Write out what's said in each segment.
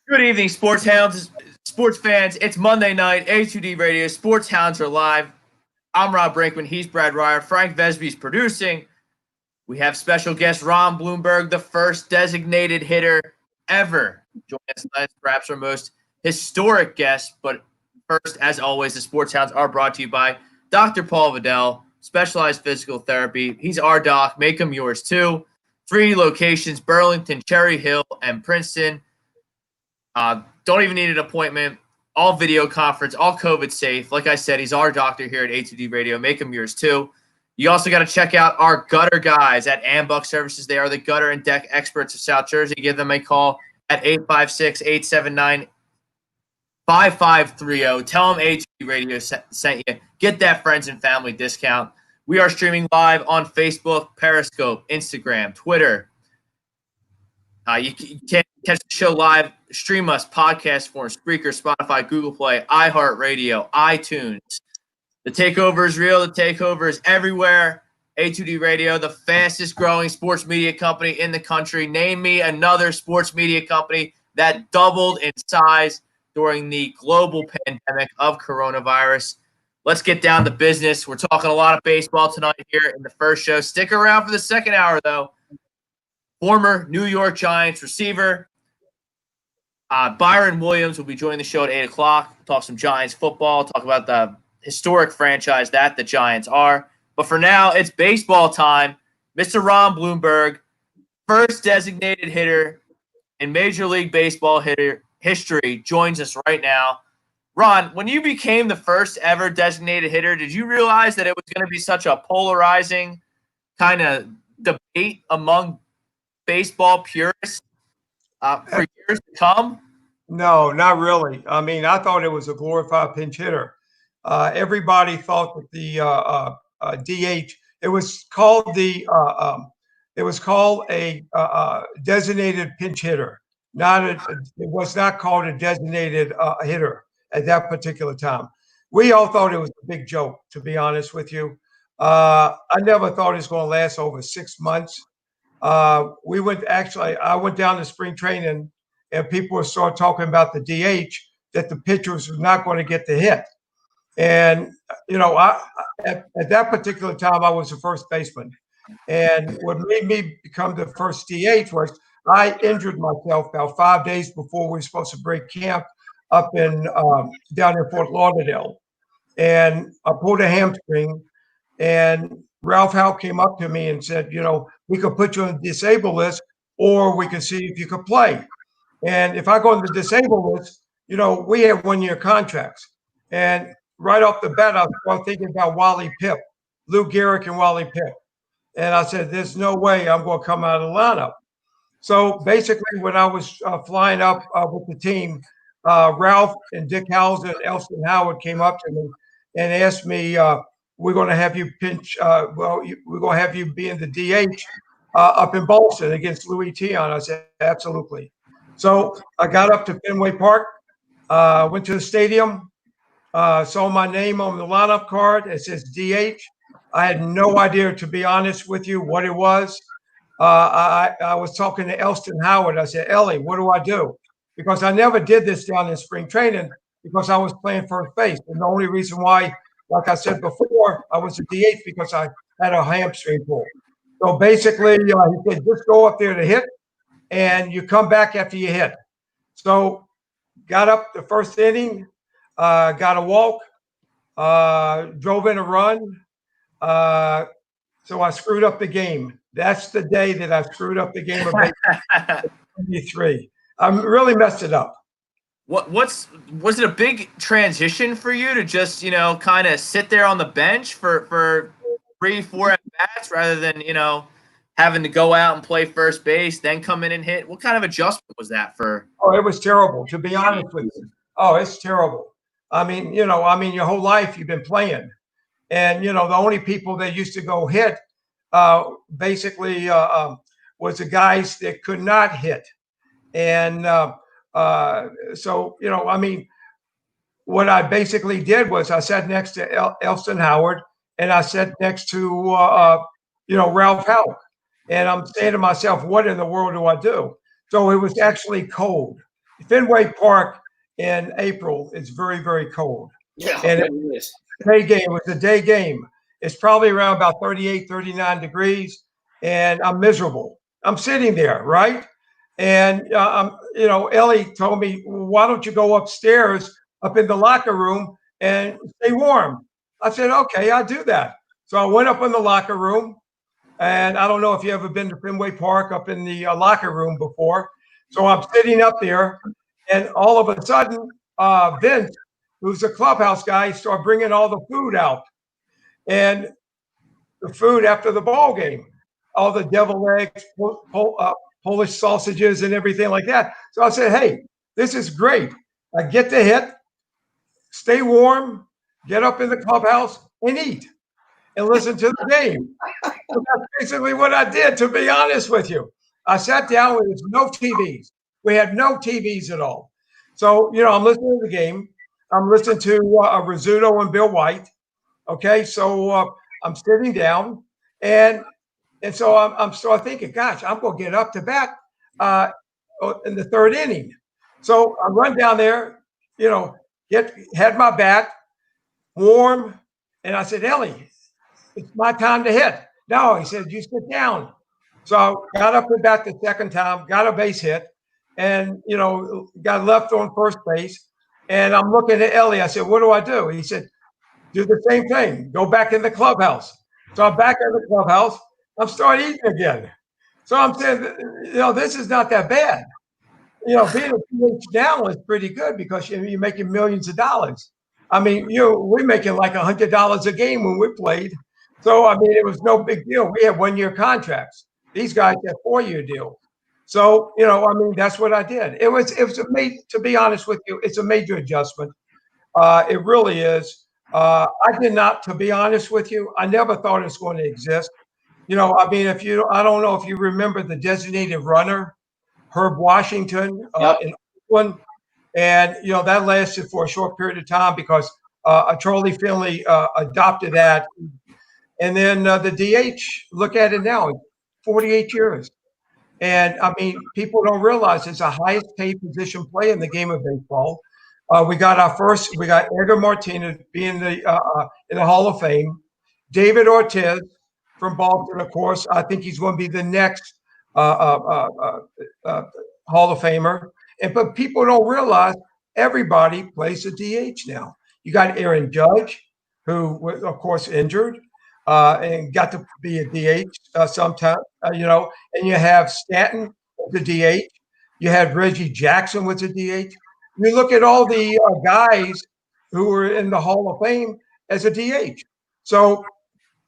Good evening, sports hounds, sports fans. It's Monday night, A2D Radio. Sports Hounds are live. I'm Rob Brinkman. He's Brad Ryer. Frank Vesby's producing. We have special guest Ron Bloomberg, the first designated hitter ever. Join us tonight, perhaps our most historic guest. But first, as always, the Sports Hounds are brought to you by Dr. Paul Vidal, Specialized Physical Therapy. He's our doc. Make him yours too. 3 locations: Burlington, Cherry Hill, and Princeton. Don't even need an appointment. All video conference, all COVID safe. Like I said, he's our doctor here at A2D Radio. Make him yours too. You also got to check out our gutter guys at Ambuck Services. They are the gutter and deck experts of South Jersey. Give them a call at 856-879-5530. Tell them A2D Radio sent you. Get that friends and family discount. We are streaming live on Facebook, Periscope, Instagram, Twitter. You can't catch the show live. Stream us, podcast form, Spreaker, Spotify, Google Play, iHeartRadio, iTunes. The takeover is real. The takeover is everywhere. A2D Radio, the fastest growing sports media company in the country. Name me another sports media company that doubled in size during the global pandemic of coronavirus. Let's get down to business. We're talking a lot of baseball tonight here in the first show. Stick around for the second hour, though. Former New York Giants receiver Byron Williams will be joining the show at 8 o'clock. Talk some Giants football, talk about the historic franchise that the Giants are. But for now, it's baseball time. Mr. Ron Bloomberg, first designated hitter in Major League Baseball history, joins us right now. Ron, when you became the first ever designated hitter, did you realize that it was going to be such a polarizing kind of debate among baseball purists for years to come? No, not really. I mean, I thought it was a glorified pinch hitter. Everybody thought that the DH. It was called a designated pinch hitter. It was not called a designated hitter at that particular time. We all thought it was a big joke, to be honest with you. I never thought it was going to last over 6 months. I went down to spring training, and people started talking about the DH, that the pitchers were not going to get the hit. And, at that particular time, I was the first baseman. And what made me become the first DH was I injured myself about 5 days before we were supposed to break camp up down in Fort Lauderdale. And I pulled a hamstring, and Ralph Howe came up to me and said, we could put you on the disabled list, or we could see if you could play. And if I go on the disabled list, we have 1-year contracts. And right off the bat, I was thinking about Wally Pipp, Lou Gehrig and Wally Pipp. And I said, there's no way I'm going to come out of the lineup. So basically, when I was flying up with the team, Ralph and Dick Howells and Elston Howard came up to me and asked me, we're going to have you pinch. We're going to have you be in the DH up in Boston against Louis Tion. I said, absolutely. So I got up to Fenway Park, went to the stadium, saw my name on the lineup card. It says DH. I had no idea, to be honest with you, what it was. I was talking to Elston Howard. I said, Ellie, what do I do? Because I never did this down in spring training because I was playing first base. And the only reason why, like I said before, I was a DH because I had a hamstring pull. So basically, he said, just go up there to hit, and you come back after you hit. So got up the first inning, got a walk, drove in a run. So I screwed up the game. That's the day that I screwed up the game of baseball. 23. I really messed it up. Was it a big transition for you to just, kind of sit there on the bench for 3-4 at bats rather than, having to go out and play first base, then come in and hit? What kind of adjustment was that for? Oh, it was terrible, to be honest with you. Oh, it's terrible. I mean, your whole life you've been playing. And, the only people that used to go hit basically was the guys that could not hit. And so, what I basically did was I sat next to Elston Howard, and I sat next to, Ralph Howe. And I'm saying to myself, what in the world do I do? So it was actually cold. Fenway Park in April is very, very cold. Yeah, and it is. Day game. It was a day game. It's probably around about 38, 39 degrees, and I'm miserable. I'm sitting there, right? And Ellie told me, well, why don't you go upstairs up in the locker room and stay warm? I said, okay, I'll do that. So I went up in the locker room, and I don't know if you ever been to Fenway Park up in the locker room before. So I'm sitting up there, and all of a sudden, Vince, who's a clubhouse guy, started bringing all the food out. And the food after the ball game, all the deviled eggs, Polish sausages, and everything like that. So I said, hey, this is great. I get the hit, stay warm, get up in the clubhouse, and eat, and listen to the game. So that's basically what I did, to be honest with you. I sat down with no TVs. We had no TVs at all. So, I'm listening to the game. I'm listening to Rizzuto and Bill White. Okay, so I'm sitting down, and so I'm start thinking, gosh, I'm going to get up to bat in the third inning. So I run down there, had my bat warm, and I said, Ellie, it's my time to hit. No, he said, you sit down. So I got up to bat the second time, got a base hit, and got left on first base. And I'm looking at Ellie. I said, what do I do? He said, do the same thing. Go back in the clubhouse. So I'm back in the clubhouse. I'm starting eating again. So I'm saying, this is not that bad. Being a PH now is pretty good because you're making millions of dollars. I mean, we're making like $100 a game when we played. So, I mean, it was no big deal. We had 1-year contracts. These guys had 4-year deals. So, I mean, that's what I did. It was to be honest with you, it's a major adjustment. It really is. I did not, to be honest with you, I never thought it was going to exist. I mean, I don't know if you remember the designated runner, Herb Washington in Oakland. And, that lasted for a short period of time because a Charlie Finley adopted that. And then the DH, look at it now, 48 years. And, I mean, people don't realize it's the highest paid position play in the game of baseball. We got Edgar Martinez being in the Hall of Fame. David Ortiz from Boston, of course. I think he's going to be the next Hall of Famer. But people don't realize everybody plays the DH now. You got Aaron Judge, who was, of course, injured and got to be a DH sometime, and you have Stanton, the DH. You had Reggie Jackson with the DH. You look at all the guys who were in the Hall of Fame as a DH. So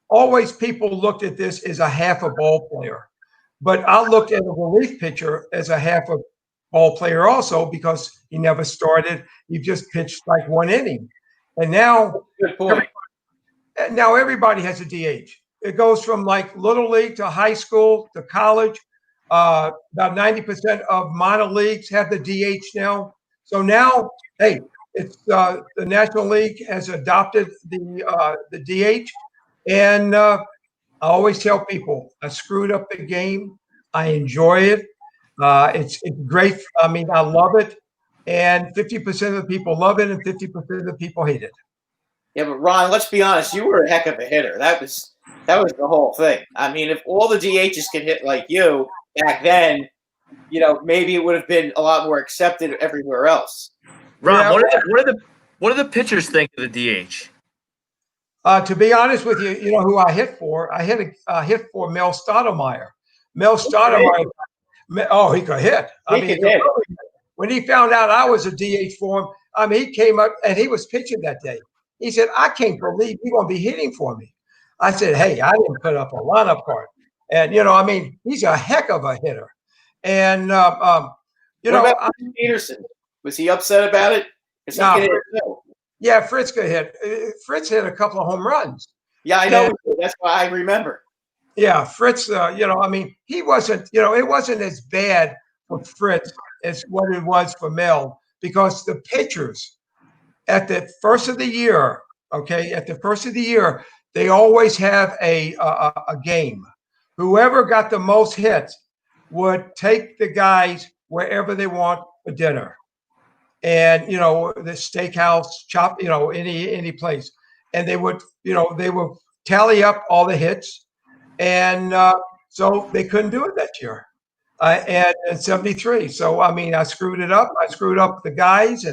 always people looked at this as a half a ball player. But I looked at a relief pitcher as a half a ball player also because he never started. He just pitched like 1 inning. And now, everybody has a DH. It goes from like little league to high school to college. About 90% of minor leagues have the DH now. So now, hey, it's the National League has adopted the DH, and I always tell people I screwed up the game. I enjoy it. It's great. I mean, I love it, and 50% of the people love it, and 50% of the people hate it. Yeah, but Ron, let's be honest. You were a heck of a hitter. That was the whole thing. I mean, if all the DHs can hit like you back then, maybe it would have been a lot more accepted everywhere else. Ron, what do the pitchers think of the DH? To be honest with you, who I hit for? I hit for Mel Stoudemire. Mel Stoudemire. Oh, he could hit. He could hit. When he found out I was a DH for him, I mean, he came up and he was pitching that day. He said, "I can't believe you're going to be hitting for me." I said, "Hey, I didn't put up a lineup card." And, I mean, he's a heck of a hitter. And, what about Peterson? Was he upset about it? Yeah, Fritz could hit. Fritz hit a couple of home runs. Yeah, I know. That's why I remember. Yeah, Fritz, I mean, he wasn't, it wasn't as bad for Fritz as what it was for Mel because the pitchers at the first of the year, they always have a game. Whoever got the most hits would take the guys wherever they want for dinner, and the steakhouse, chop, any place, and they would tally up all the hits, and so they couldn't do it that year. And in 73. So, I mean, I screwed it up. I screwed up the guys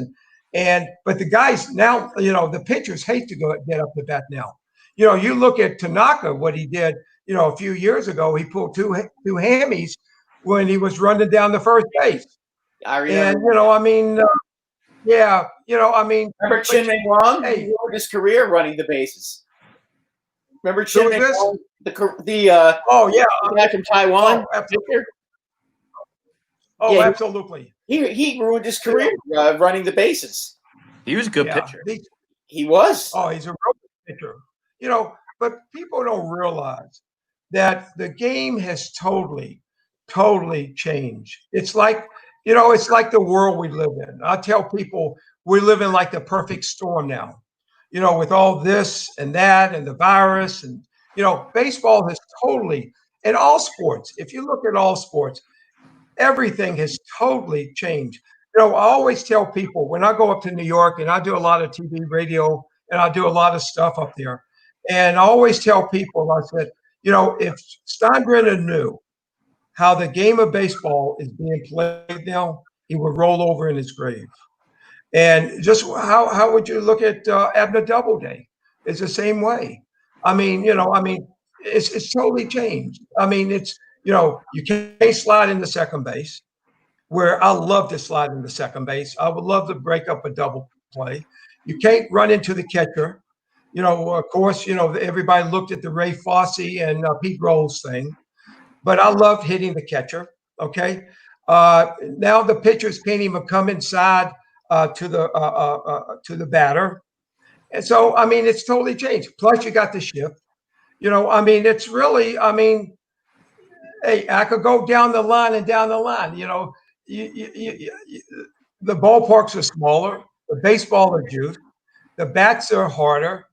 but the guys now, the pitchers hate to get up the bat now. You look at Tanaka, what he did, a few years ago, he pulled two hammies when he was running down the first base. I remember. And, I mean, yeah, I mean. Remember Chin Mei Wang? Hey. He ruined his career running the bases. Remember Chin Mei Wang? Oh, yeah. The guy from Taiwan? Oh, absolutely. Oh, Yeah, absolutely. He ruined his career running the bases. He was a good pitcher. He was. Oh, he's a real good pitcher. But people don't realize that the game has totally changed. It's like, it's like the world we live in. I tell people we live in like the perfect storm now, with all this and that and the virus and, baseball has totally, in all sports, if you look at all sports, everything has totally changed. I always tell people when I go up to New York, and I do a lot of TV, radio, and I do a lot of stuff up there. And I always tell people, I said, if Steinbrenner knew how the game of baseball is being played now, he would roll over in his grave. And just how would you look at Abner Doubleday? It's the same way. I mean, it's totally changed. I mean, it's, you can't slide into second base, where I love to slide into second base. I would love to break up a double play. You can't run into the catcher. Of course, everybody looked at the Ray Fosse and Pete Rose thing, but I love hitting the catcher. Okay. Now the pitchers can't even come inside to the batter. And so, I mean, it's totally changed. Plus you got the shift, I mean, it's really, I mean, hey, I could go down the line. The ballparks are smaller. The baseball are juiced. The bats are harder.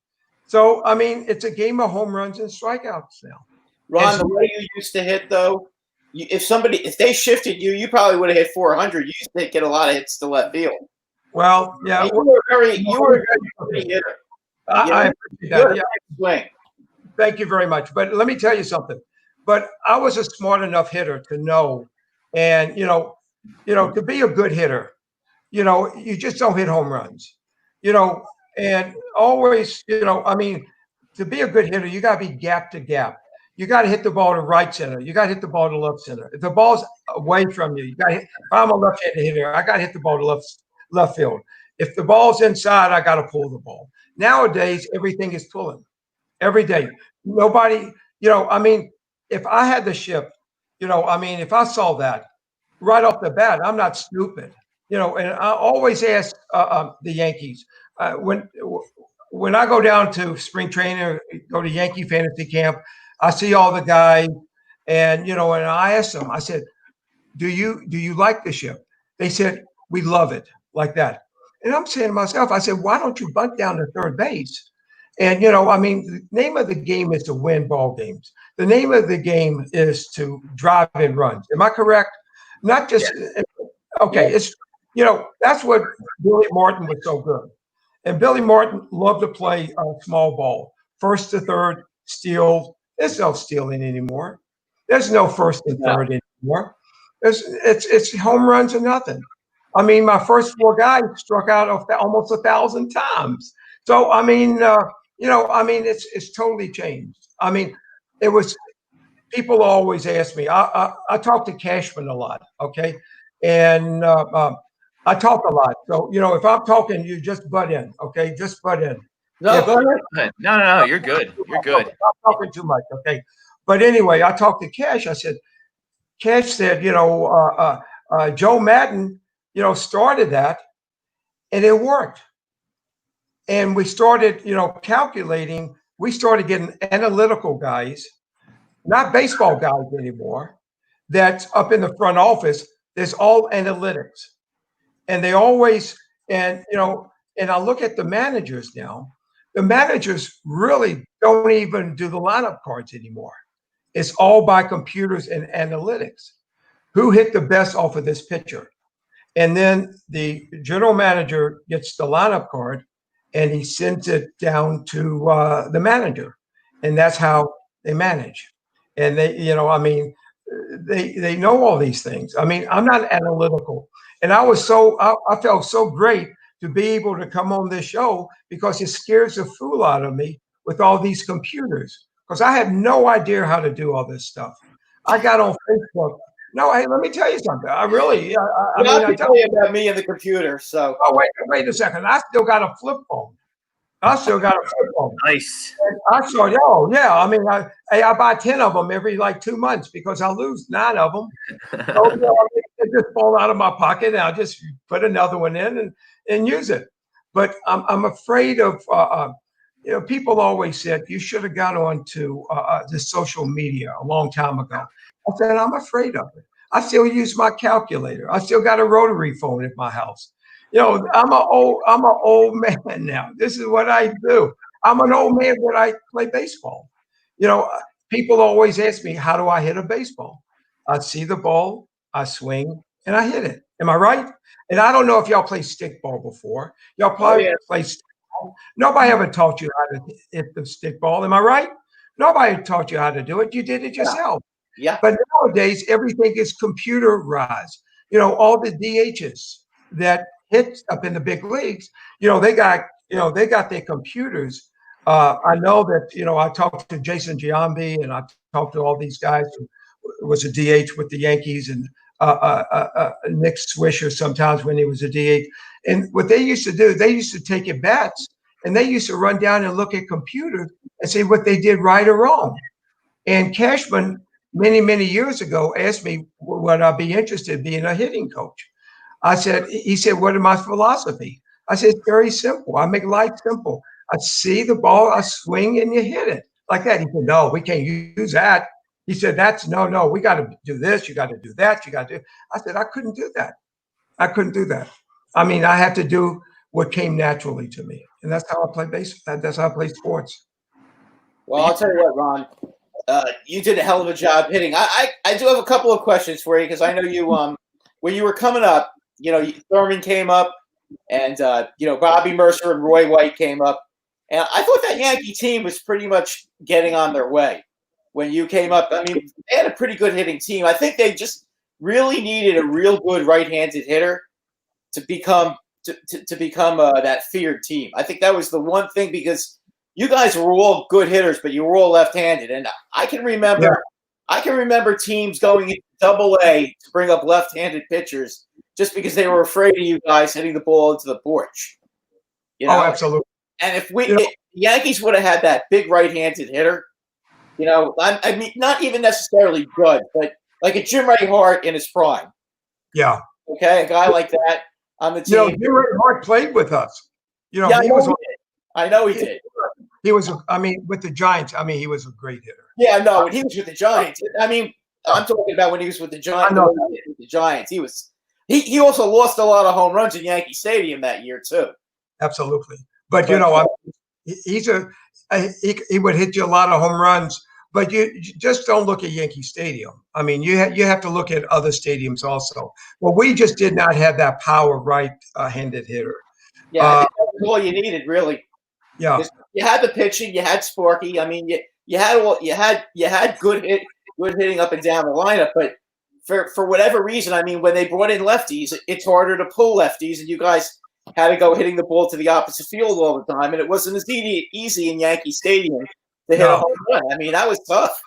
So, I mean, it's a game of home runs and strikeouts now. Ron, the way you used to hit, though, if they shifted you, you probably would have hit 400. You used to get a lot of hits to left field. Well, yeah. You were a very hitter. I appreciate that. Yeah. Swing. Thank you very much. But let me tell you something. But I was a smart enough hitter to know, and to be a good hitter, you just don't hit home runs, and always, I mean, to be a good hitter, you got to be gap to gap. You got to hit the ball to right center. You got to hit the ball to left center. If the ball's away from you, you got to hit. If I'm a left-handed hitter, I got to hit the ball to left field. If the ball's inside, I got to pull the ball. Nowadays, everything is pulling every day. Nobody, I mean. If I had the shift, if I saw that right off the bat, I'm not stupid, and I always ask the Yankees when I go down to spring training or go to Yankee fantasy camp, I see all the guys, and and I asked them, I said, do you like the shift? They said, we love it, like that. And I'm saying to myself, I said, why don't you bunt down to third base? And, the name of the game is to win ball games. The name of the game is to drive in runs. Am I correct? Not just, yes. Okay. It's, that's what Billy Martin was so good. And Billy Martin loved to play small ball. First to third, steal. There's no stealing anymore. There's no first and third anymore. It's home runs or nothing. I mean, my first four guys struck out almost 1,000 times. So, I mean, it's totally changed. I mean, it was, people always ask me, I talk to Cashman a lot, okay? And I talk a lot. So, if I'm talking, you just butt in, okay? Just butt in. No, go ahead. No, you're good. You're good. I'm talking too much, okay? But anyway, I talked to Cash. I said, Cash said, Joe Madden, started that, and it worked. And we started, calculating. We started getting analytical guys, not baseball guys anymore, that's up in the front office. There's all analytics. And they always, and I look at the managers now, the managers really don't even do the lineup cards anymore. It's all by computers and analytics. Who hit the best off of this pitcher? And then the general manager gets the lineup card and he sends it down to the manager. And that's how they manage. And they know all these things. I mean, I'm not analytical. And I felt so great to be able to come on this show because it scares the fool out of me with all these computers. Because I have no idea how to do all this stuff. I got on Facebook. No, hey, let me tell you something. I really, I tell you about me and the computer. So, wait a second. I still got a flip phone. Nice. And I saw, I mean, I buy 10 of them every like 2 months because I lose 9 of them. So, they just fall out of my pocket and I'll just put another one in and use it. But I'm afraid of, people always said you should have got on to the social media a long time ago. I said, I'm afraid of it. I still use my calculator. I still got a rotary phone at my house. I'm an old man now. This is what I do. I'm an old man, but I play baseball. People always ask me, how do I hit a baseball? I see the ball, I swing, and I hit it. Am I right? And I don't know if y'all play stick ball before. Y'all probably play stick ball. Nobody ever taught you how to hit the stick ball. Am I right? Nobody taught you how to do it. You did it yourself. Yeah. But nowadays, everything is computerized. All the DHs that hit up in the big leagues, they got their computers. I know that, I talked to Jason Giambi and I talked to all these guys who was a DH with the Yankees and Nick Swisher sometimes when he was a DH. And what they used to do, they used to take at bats and they used to run down and look at computers and see what they did right or wrong. And Cashman, many, many years ago, asked me, would I be interested in being a hitting coach? He said, what is my philosophy? I said, it's very simple. I make life simple. I see the ball, I swing, and you hit it like that. He said, no, we can't use that. He said, no, we got to do this. You got to do that. You got to do. I said, I couldn't do that. I mean, I had to do what came naturally to me. And that's how I play baseball. That's how I play sports. Well, I'll tell you what, Ron. You did a hell of a job hitting. I do have a couple of questions for you because I know you when you were coming up, Thurman came up and Bobby Mercer and Roy White came up. And I thought that Yankee team was pretty much getting on their way when you came up. I mean, they had a pretty good hitting team. I think they just really needed a real good right-handed hitter to become that feared team. I think that was the one thing because you guys were all good hitters, but you were all left-handed. And I can remember teams going into Double-A to bring up left-handed pitchers just because they were afraid of you guys hitting the ball into the porch. Oh, absolutely. And if the Yankees would have had that big right-handed hitter, I mean, not even necessarily good, but like a Jim Ray Hart in his prime. Yeah. Okay, a guy like that on the team. Jim Ray Hart played with us. I know he did. He was, with the Giants, he was a great hitter. Yeah, no, when he was with the Giants. I mean, I'm talking about when he was with the Giants. With the Giants, he also lost a lot of home runs in Yankee Stadium that year too. Absolutely, but he would hit you a lot of home runs. But you just don't look at Yankee Stadium. I mean, you have to look at other stadiums also. Well, we just did not have that power right-handed hitter. Yeah, I think that was all you needed, really. Yeah, you had the pitching, you had Sparky. I mean, you had good hitting up and down the lineup. But for whatever reason, I mean, when they brought in lefties, it's harder to pull lefties, and you guys had to go hitting the ball to the opposite field all the time, and it wasn't as easy in Yankee Stadium to hit a home run. I mean, that was tough.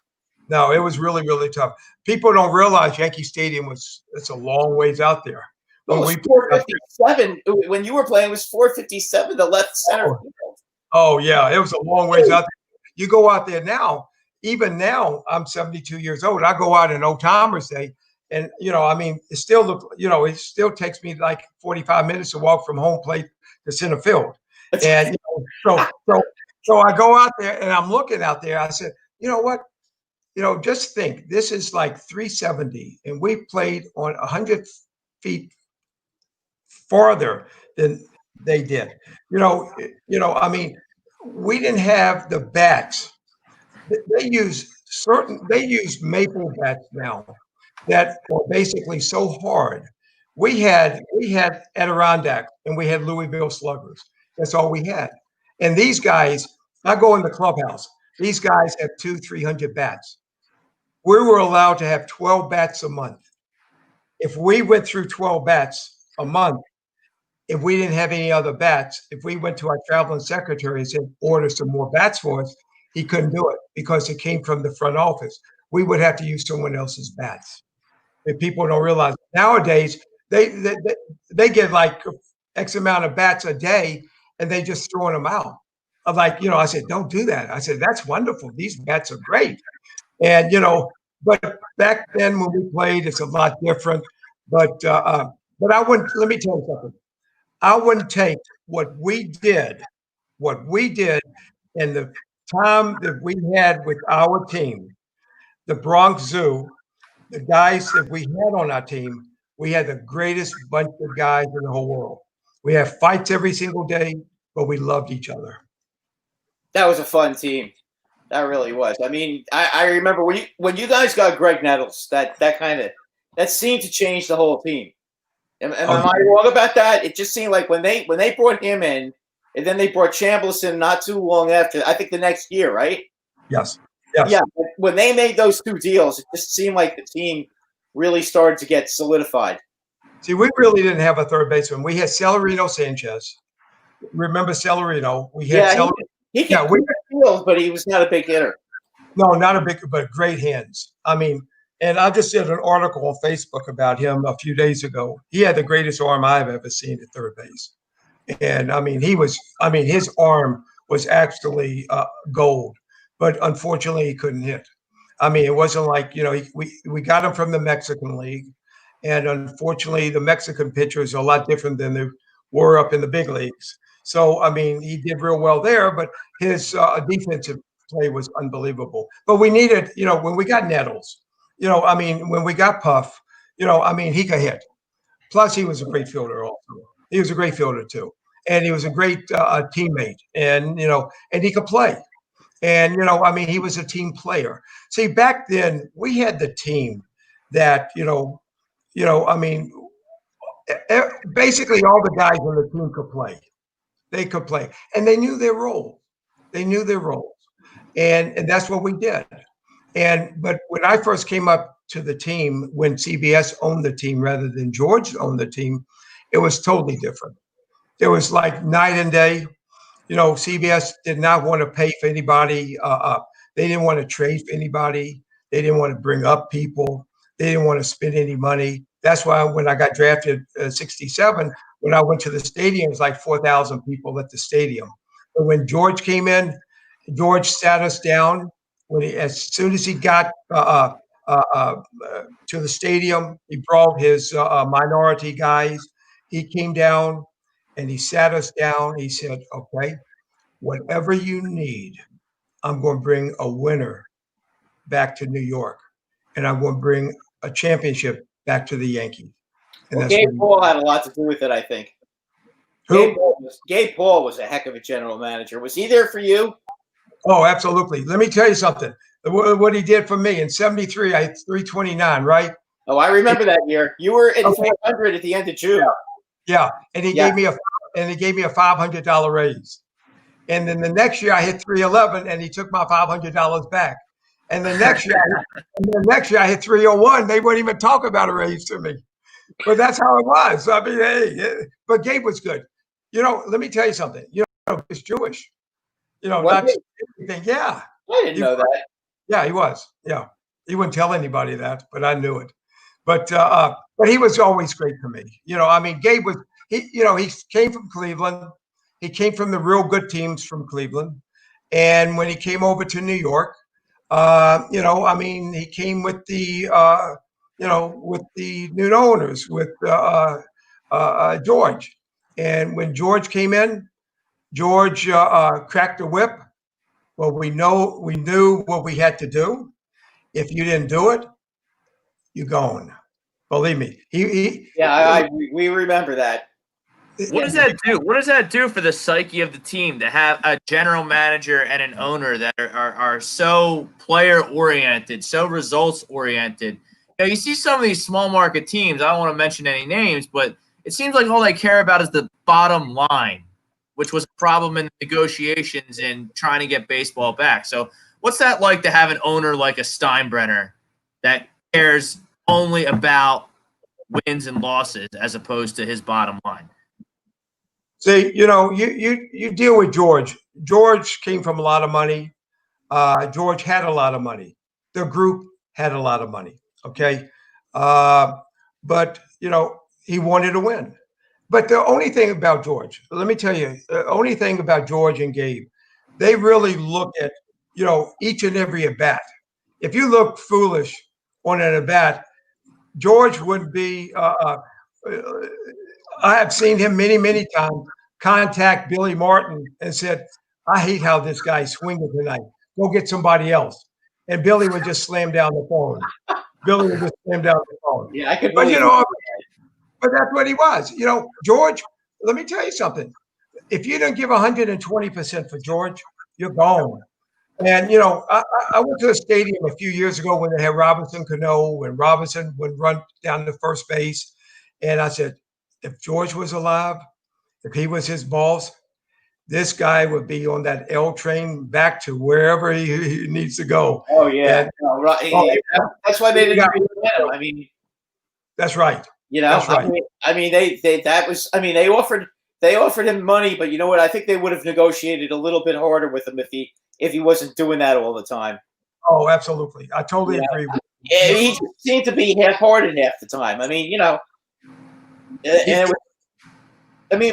No, it was really, really tough. People don't realize Yankee Stadium it's a long ways out there. It was 457 when you were playing. It was 457 to left center field. Oh, yeah. It was a long ways out there. You go out there now, even now, I'm 72 years old. I go out in Old Timers Day, and, it still takes me like 45 minutes to walk from home plate to center field. And, so I go out there, and I'm looking out there. I said, you know what? Just think, this is like 370, and we played on 100 feet farther than they did. We didn't have the bats. They use maple bats now that are basically so hard. We had Adirondack and we had Louisville Sluggers. That's all we had. And these guys, I go in the clubhouse. These guys have 200-300 bats. We were allowed to have 12 bats a month. If we went through 12 bats a month, if we didn't have any other bats, if we went to our traveling secretary and said, order some more bats for us, he couldn't do it because it came from the front office. We would have to use someone else's bats. And people don't realize nowadays they get like X amount of bats a day and they just throwing them out. I'm like, I said, don't do that. I said, that's wonderful. These bats are great. And, but back then when we played, it's a lot different. But I wouldn't, let me tell you something. I wouldn't take what we did in the time that we had with our team, the Bronx Zoo, the guys that we had on our team, we had the greatest bunch of guys in the whole world. We had fights every single day, but we loved each other. That was a fun team. That really was. I mean, I remember when you guys got Greg Nettles, that seemed to change the whole team. Am I wrong about that? It just seemed like when they brought him in, and then they brought Chambliss in not too long after. I think the next year, right? Yes. Yeah. When they made those two deals, it just seemed like the team really started to get solidified. See, we really didn't have a third baseman. We had Celerino Sanchez. Remember Celerino? We had he could field, but he was not a big hitter. No, not a big, but great hands. I mean, and I just did an article on Facebook about him a few days ago. He had the greatest arm I've ever seen at third base. And I mean, his arm was actually gold, but unfortunately he couldn't hit. I mean, it wasn't like, we got him from the Mexican League. And unfortunately, the Mexican pitchers are a lot different than they were up in the big leagues. So, I mean, he did real well there, but his defensive play was unbelievable. But we needed, when we got Nettles, when we got Puff, he could hit. Plus, he was a great fielder also. He was a great fielder too. And he was a great teammate. And, and he could play. And, he was a team player. See, back then, we had the team that, basically all the guys on the team could play. They could play. And they knew their role. And that's what we did. But when I first came up to the team, when CBS owned the team rather than George owned the team, it was totally different. It was like night and day. CBS did not want to pay for anybody. They didn't want to trade for anybody. They didn't want to bring up people. They didn't want to spend any money. That's why when I got drafted in '67, when I went to the stadium, it was like 4,000 people at the stadium. But when George came in, George sat us down. As soon as he got to the stadium, he brought his minority guys. He came down and he sat us down. He said, okay, whatever you need, I'm going to bring a winner back to New York. And I'm going to bring a championship back to the Yankees. And well, Gabe Paul had a lot to do with it, I think. Gabe Paul was a heck of a general manager. Was he there for you? Oh, absolutely. Let me tell you something. What he did for me in '73, I had 329, right? Oh, I remember that year. You were at 400 at the end of June. Yeah, and he gave me a $500 raise. And then the next year I hit 311, and he took my $500 back. And the next year, I hit 301. They wouldn't even talk about a raise to me. But that's how it was. I mean, hey, but Gabe was good. Let me tell you something. He's Jewish. Not anything. Yeah. I didn't know that. Yeah, he was. Yeah. He wouldn't tell anybody that, but I knew it. But he was always great to me. Gabe was, he came from Cleveland. He came from the real good teams from Cleveland. And when he came over to New York, he came with the, with the new owners, with George. And when George came in, George cracked the whip. Well, we knew what we had to do. If you didn't do it, you're gone. Believe me. We remember that. What does that do? What does that do for the psyche of the team to have a general manager and an owner that are so player oriented, so results oriented? you see some of these small market teams. I don't want to mention any names, but it seems like all they care about is the bottom line, which was a problem in the negotiations and trying to get baseball back. So what's that like to have an owner like a Steinbrenner that cares only about wins and losses as opposed to his bottom line? See, you deal with George. George came from a lot of money. George had a lot of money. The group had a lot of money. Okay. But he wanted to win. But the only thing about George, let me tell you, the only thing about George and Gabe, they really look at, each and every at bat. If you look foolish on an at bat, George would be, I have seen him many, many times contact Billy Martin and said, I hate how this guy's swinging tonight. Go get somebody else. And Billy would just slam down the phone. Billy would just slam down the phone. Yeah, I could. But but that's what he was. George. Let me tell you something. If you don't give 120% for George, you're gone. And I went to a stadium a few years ago when they had Robinson Cano, and Robinson would run down to first base, and I said, if George was alive, if he was his boss, this guy would be on that L train back to wherever he needs to go. Oh yeah, that's why they didn't bring him. I mean, that's right. That's right. They offered him money, but you know what? I think they would have negotiated a little bit harder with him if he wasn't doing that all the time. Oh, absolutely. I totally agree with you. Yeah, he seemed to be half-hearted half the time. I mean,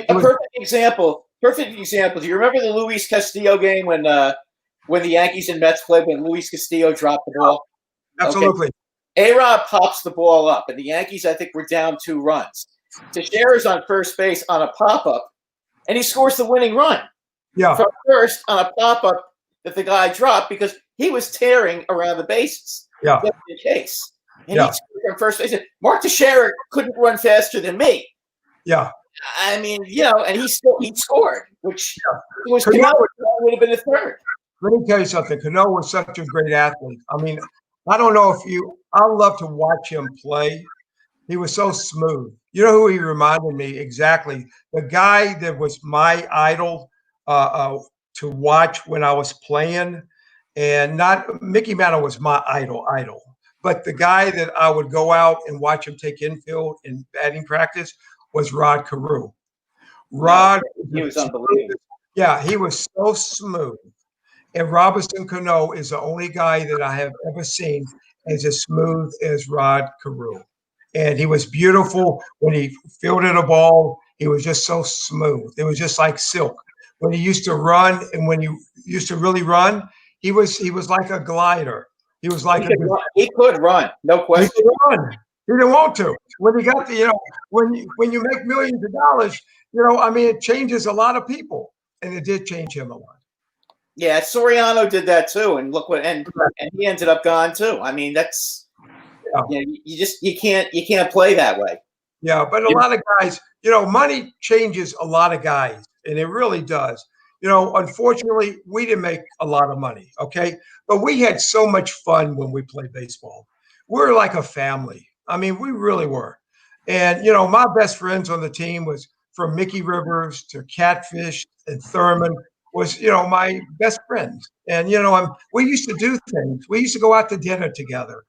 a perfect example. Perfect example. Do you remember the Luis Castillo game when the Yankees and Mets played when Luis Castillo dropped the ball? Absolutely. Okay. A-Rod pops the ball up, and the Yankees, I think, were down 2 runs. Teixeira's on first base on a pop-up, and he scores the winning run. Yeah. From first on a pop-up that the guy dropped because he was tearing around the bases. Yeah. Just in case. And he scored from first base. Mark Teixeira couldn't run faster than me. Yeah. I mean, and he scored, which was would have been a third. Let me tell you something. Cano was such a great athlete. I mean, I don't know if I love to watch him play. He was so smooth. You know who he reminded me exactly? The guy that was my idol to watch when I was playing, and not Mickey Mantle was my idol, but the guy that I would go out and watch him take infield in batting practice was Rod Carew. Rod, he was unbelievable. Yeah, he was so smooth. And Robinson Cano is the only guy that I have ever seen as smooth as Rod Carew. And he was beautiful when he fielded a ball. He was just so smooth. It was just like silk. When he used to run and when you used to really run, he was like a glider. He was like he could run, no question. He could run. He didn't want to. When he got to, when you make millions of dollars, it changes a lot of people. And it did change him a lot. Yeah, Soriano did that too, and look and he ended up gone too. I mean, that's you can't play that way. Yeah, but a lot of guys, money changes a lot of guys, and it really does. Unfortunately, we didn't make a lot of money, okay? But we had so much fun when we played baseball. We were like a family. I mean, we really were. And my best friends on the team was from Mickey Rivers to Catfish and Thurman. Was my best friends, and we used to do things. We used to go out to dinner together.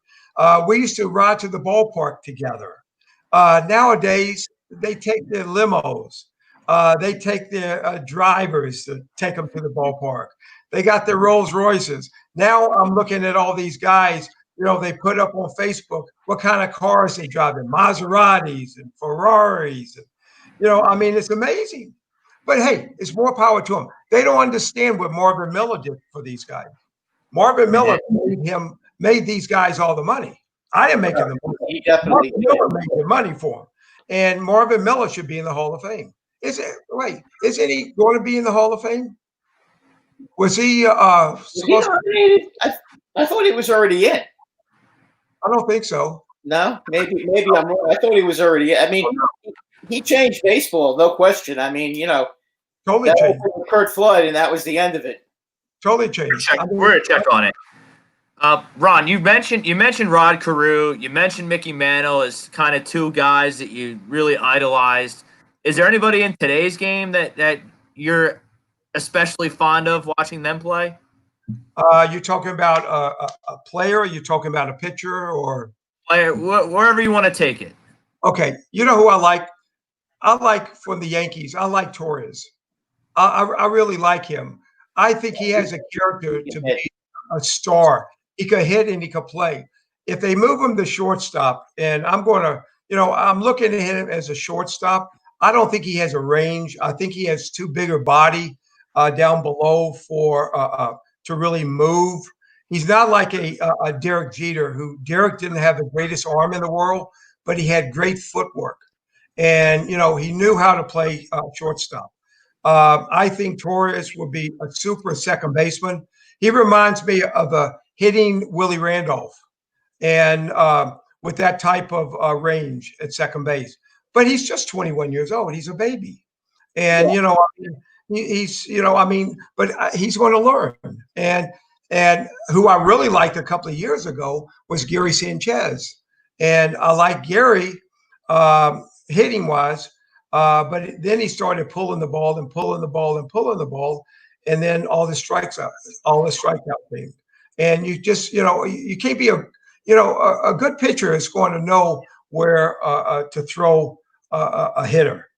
We used to ride to the ballpark together. Nowadays, they take their limos. They take their drivers to take them to the ballpark. They got their Rolls Royces. Now I'm looking at all these guys. They put up on Facebook what kind of cars they drive in, Maseratis and Ferraris. And, it's amazing. But hey, it's more power to them. They don't understand what Marvin Miller did for these guys. Marvin Miller made these guys all the money. I didn't make them money. He definitely Marvin Miller made the money for them. And Marvin Miller should be in the Hall of Fame. Isn't he going to be in the Hall of Fame? Was he supposed to? I thought he was already in. I don't think so. No, maybe I'm wrong. I thought he was already in. I mean, he changed baseball, no question. I mean, totally changed. Kurt Flood, and that was the end of it. Totally changed. We're gonna check on it. Ron, you mentioned Rod Carew, you mentioned Mickey Mantle as kind of two guys that you really idolized. Is there anybody in today's game that you're especially fond of watching them play? You talking about a player? You talking about a pitcher or Player, wherever you want to take it. okay? You know who I like? I like from the Yankees. I like Torres. I really like him. I think he has a character to be a star. He could hit and he could play. If they move him to shortstop, and I'm going to, I'm looking at him as a shortstop. I don't think he has a range. I think he has too big a body down below for to really move. He's not like a Derek Jeter, who Derek didn't have the greatest arm in the world, but he had great footwork, and he knew how to play shortstop. I think Torres would be a super second baseman. He reminds me of a hitting Willie Randolph, and with that type of range at second base. But he's just 21 years old. He's a baby, and he's but he's going to learn. And who I really liked a couple of years ago was Gary Sanchez, and I like Gary hitting wise. But then he started pulling the ball and pulling the ball and pulling the ball, and then all the strikeout thing. And you just, you can't be a good pitcher is going to know where to throw a hitter.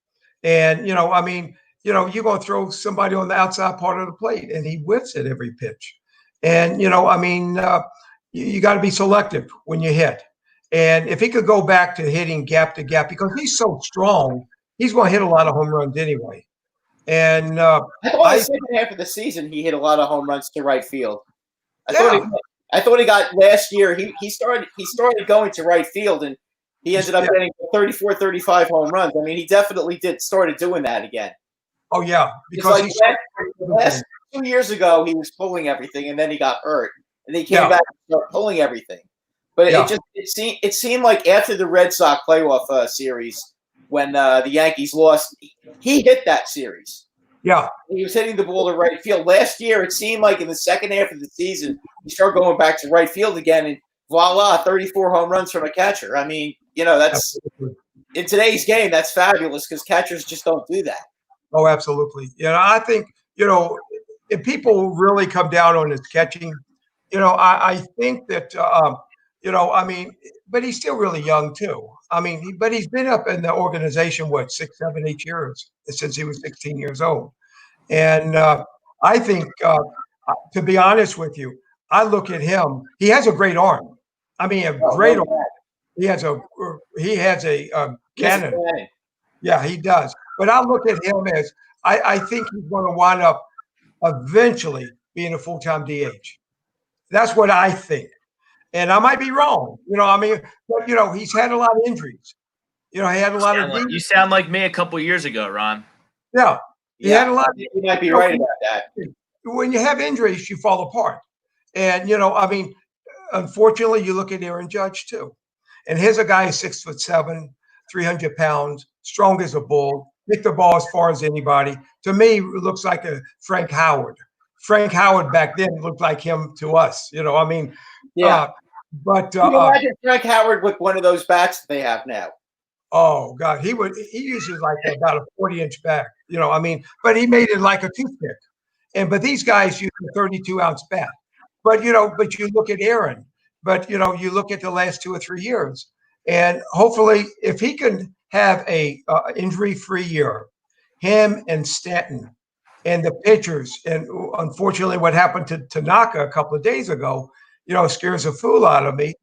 And, you're going to throw somebody on the outside part of the plate, and he whiffs at every pitch. And, you got to be selective when you hit. And if he could go back to hitting gap to gap, because he's so strong, he's going to hit a lot of home runs anyway. And I thought the second half of the season he hit a lot of home runs to right field. I thought he got last year. He started going to right field, and he ended up getting 34, 35 home runs. I mean, he definitely started doing that again. Oh yeah, because like last 2 years ago he was pulling everything, and then he got hurt, and he came back and started pulling everything. But it seemed like after the Red Sox playoff series, when the Yankees lost, he hit that series. Yeah. He was hitting the ball to right field. Last year, it seemed like in the second half of the season, he started going back to right field again, and voila, 34 home runs from a catcher. I mean, that's in today's game, that's fabulous because catchers just don't do that. Oh, absolutely. I think, if people really come down on his catching, I think that, but he's still really young too. But he's been up in the organization, 6, 7, 8 years since he was 16 years old. And I think, to be honest with you, I look at him. He has a great arm. Great arm. He has a cannon. Yeah, he does. But I look at him as I think he's going to wind up eventually being a full-time DH. That's what I think. And I might be wrong, but he's had a lot of injuries. He had a lot of. You sound like me a couple years ago, Ron. Yeah, he had a lot. You might be right about that. When you have injuries, you fall apart. And unfortunately, you look at Aaron Judge too. And here's a guy 6'7", 300 pounds, strong as a bull, hit the ball as far as anybody. To me, it looks like a Frank Howard. Frank Howard back then looked like him to us. Yeah. But imagine Frank Howard with one of those bats that they have now. Oh God, he uses like about a 40-inch bat. But he made it like a toothpick. But these guys use a 32-ounce bat. But you look at Aaron. But you look at the last 2 or 3 years, and hopefully, if he can have a injury-free year, him and Stanton and the pitchers, and unfortunately, what happened to Tanaka a couple of days ago, scares a fool out of me.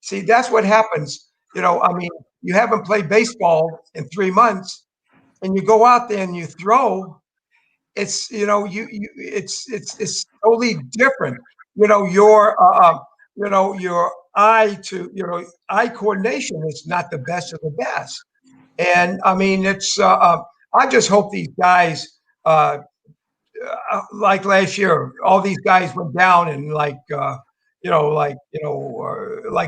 See, that's what happens. You haven't played baseball in 3 months, and you go out there and you throw. It's it's totally different. Your eye coordination is not the best of the best. And it's I just hope these guys like last year, all these guys went down and like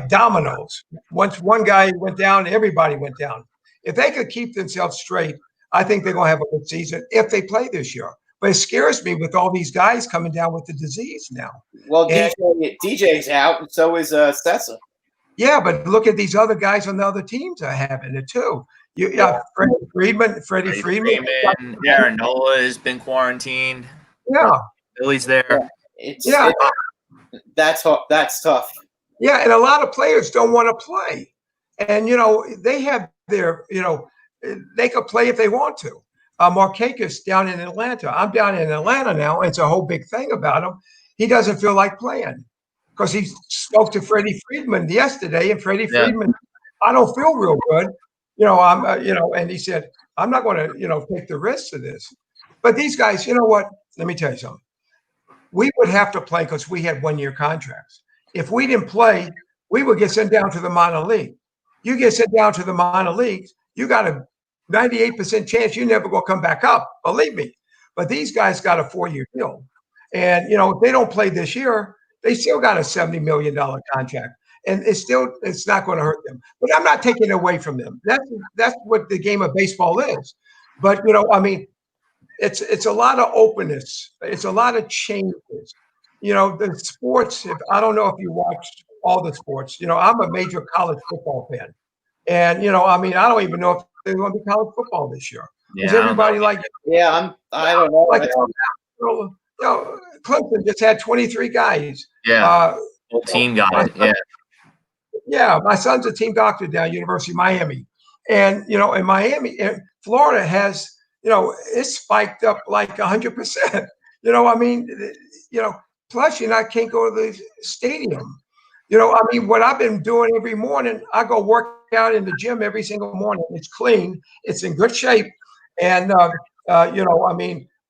dominoes. Once one guy went down, everybody went down. If they could keep themselves straight, I think they're going to have a good season if they play this year. But it scares me with all these guys coming down with the disease now. Well, DJ's out, and so is Sessa. Yeah, but look at these other guys on the other teams are having it too. Freddie Freeman. Aaron Nola has been quarantined. Yeah. Phillies there. That's tough. Yeah, and a lot of players don't want to play. And, they have their, they could play if they want to. Markakis down in Atlanta. I'm down in Atlanta now, and it's a whole big thing about him. He doesn't feel like playing because he spoke to Freddie Freeman yesterday, and Freddie Freeman, I don't feel real good. And he said, I'm not going to, take the risks of this. But these guys, you know what? Let me tell you something. We would have to play because we had 1-year contracts. If we didn't play, we would get sent down to the minor league. You get sent down to the minor leagues, you got a 98% chance you're never going to come back up. Believe me. But these guys got a 4-year deal. And, if they don't play this year, they still got a $70 million contract. And it's not going to hurt them. But I'm not taking it away from them. That's what the game of baseball is. But, it's a lot of openness. It's a lot of changes. The sports, I don't know if you watch all the sports. I'm a major college football fan. And, I don't even know if there's going to be college football this year. Is everybody like – Yeah, I don't know. Like, Clemson just had 23 guys. Yeah, whole team got it, yeah. Yeah, my son's a team doctor down at University of Miami. And, in Miami, Florida has – it's spiked up like 100%. Plus you can't go to the stadium. What I've been doing every morning, I go work out in the gym every single morning. It's clean. It's in good shape. And,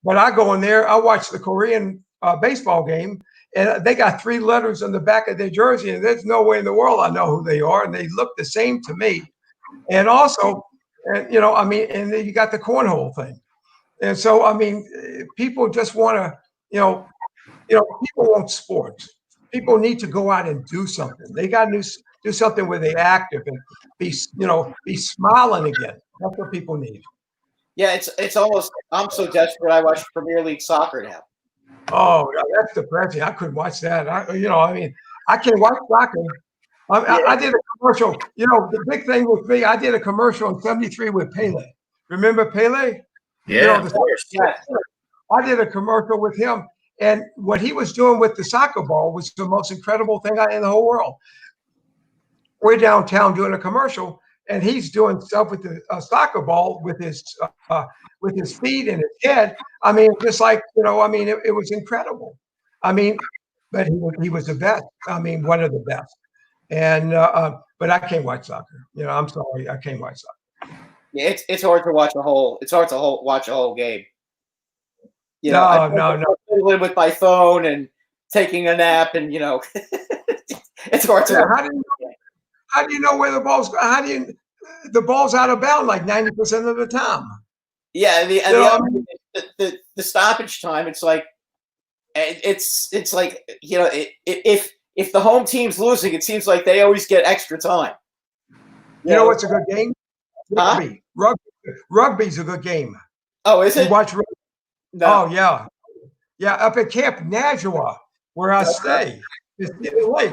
when I go in there, I watch the Korean baseball game, and they got 3 letters on the back of their jersey, and there's no way in the world I know who they are, and they look the same to me. And also, and then you got the cornhole thing. And so, people just want to, people want sports. People need to go out and do something. They got to do something where they're active and be smiling again. That's what people need. Yeah, it's almost, I'm so desperate I watch Premier League soccer now. Oh, that's depressing. I couldn't watch that. I can't watch soccer. I did a commercial. The big thing with me, I did a commercial in '73 with Pele. Remember Pele? Yeah, of course. I did a commercial with him, and what he was doing with the soccer ball was the most incredible thing in the whole world. We're downtown doing a commercial, and he's doing stuff with the soccer ball with his feet and his head. Just like it was incredible. But he was the best. One of the best. And but I can't watch soccer. I'm sorry, I can't watch soccer. Yeah, it's hard to watch a whole. It's hard to watch a whole game. No. I'm fiddling with my phone and taking a nap, and it's hard to. How do you know where the ball's? The ball's out of bounds like 90% of the time. Yeah, the stoppage time. It's like if the home team's losing, it seems like they always get extra time. You know what's a good game? Rugby. Huh? Rugby's a good game. Oh, is it? You watch rugby? No. Oh, yeah. Yeah, up at Camp Nashua, where I stay. It's getting late.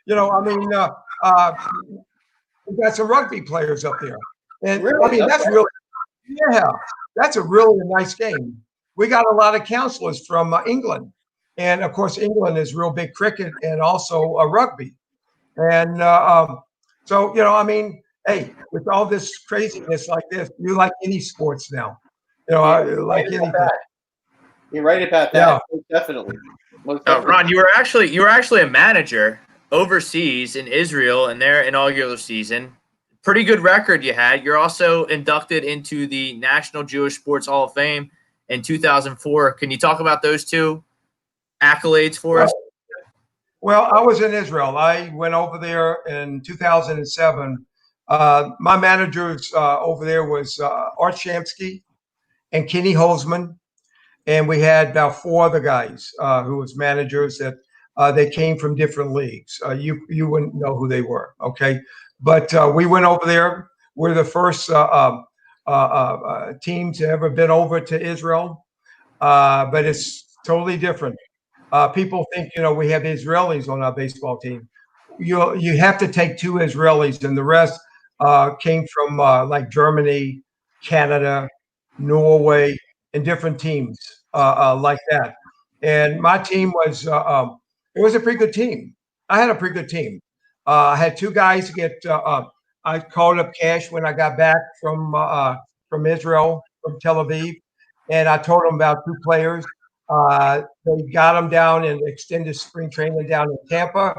We got some rugby players up there. And really? That's a really nice game. We got a lot of counselors from England. And, of course, England is real big cricket and also rugby. And hey, with all this craziness like this, you like any sports now. I like anything. You're right about that. Yeah. Definitely. Ron, you were actually a manager overseas in Israel in their inaugural season. Pretty good record you had. You're also inducted into the National Jewish Sports Hall of Fame in 2004. Can you talk about those two accolades for us? Well, I was in Israel. I went over there in 2007. My managers over there was Art Shamsky and Kenny Holzman. And we had about 4 other guys who was managers that they came from different leagues. You wouldn't know who they were, okay? But we went over there. We're the first team to ever been over to Israel. but it's totally different. People think, we have Israelis on our baseball team. You have to take 2 Israelis, and the rest came from like Germany, Canada, Norway, and different teams like that. And my team was it was a pretty good team. I had a pretty good team. I had 2 guys get. I called up cash when I got back from Israel, from Tel Aviv, and I told them about 2 players. They got them down and extended spring training down in Tampa,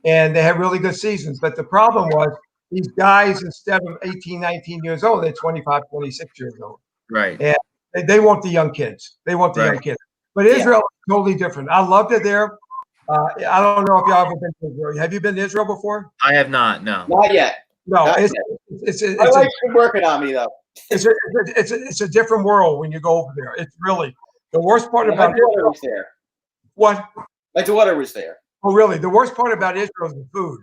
and they had really good seasons. But the problem was these guys, instead of 18, 19 years old, they're 25, 26 years old. Right. And they want the young kids. They want the young kids. But Israel is totally different. I loved it there. I don't know if y'all ever been to Israel. Have you been to Israel before? I have not. No. Not yet. No. Not It's My wife's been working on me though. it's a different world when you go over there. It's really the worst part My about daughter Israel. was there. What? My daughter was there. Oh, really? The worst part about Israel is the food.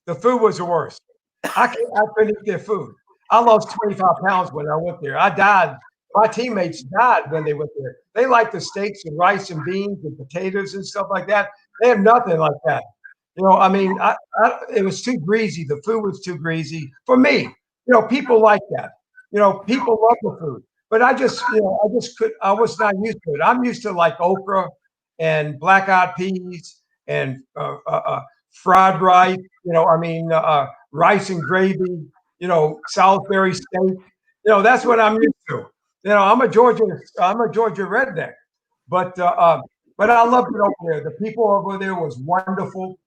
The food was the worst. I couldn't eat their food. I lost 25 pounds when I went there. I died. My teammates died when they went there. They like the steaks and rice and beans and potatoes and stuff like that. They have nothing like that. It was too greasy. The food was too greasy for me. People like that. People love the food. But I was not used to it. I'm used to like okra and black-eyed peas and fried rice, rice and gravy, Salisbury steak. That's what I'm used to. I'm a Georgia redneck, but I loved it over there. The people over there was wonderful.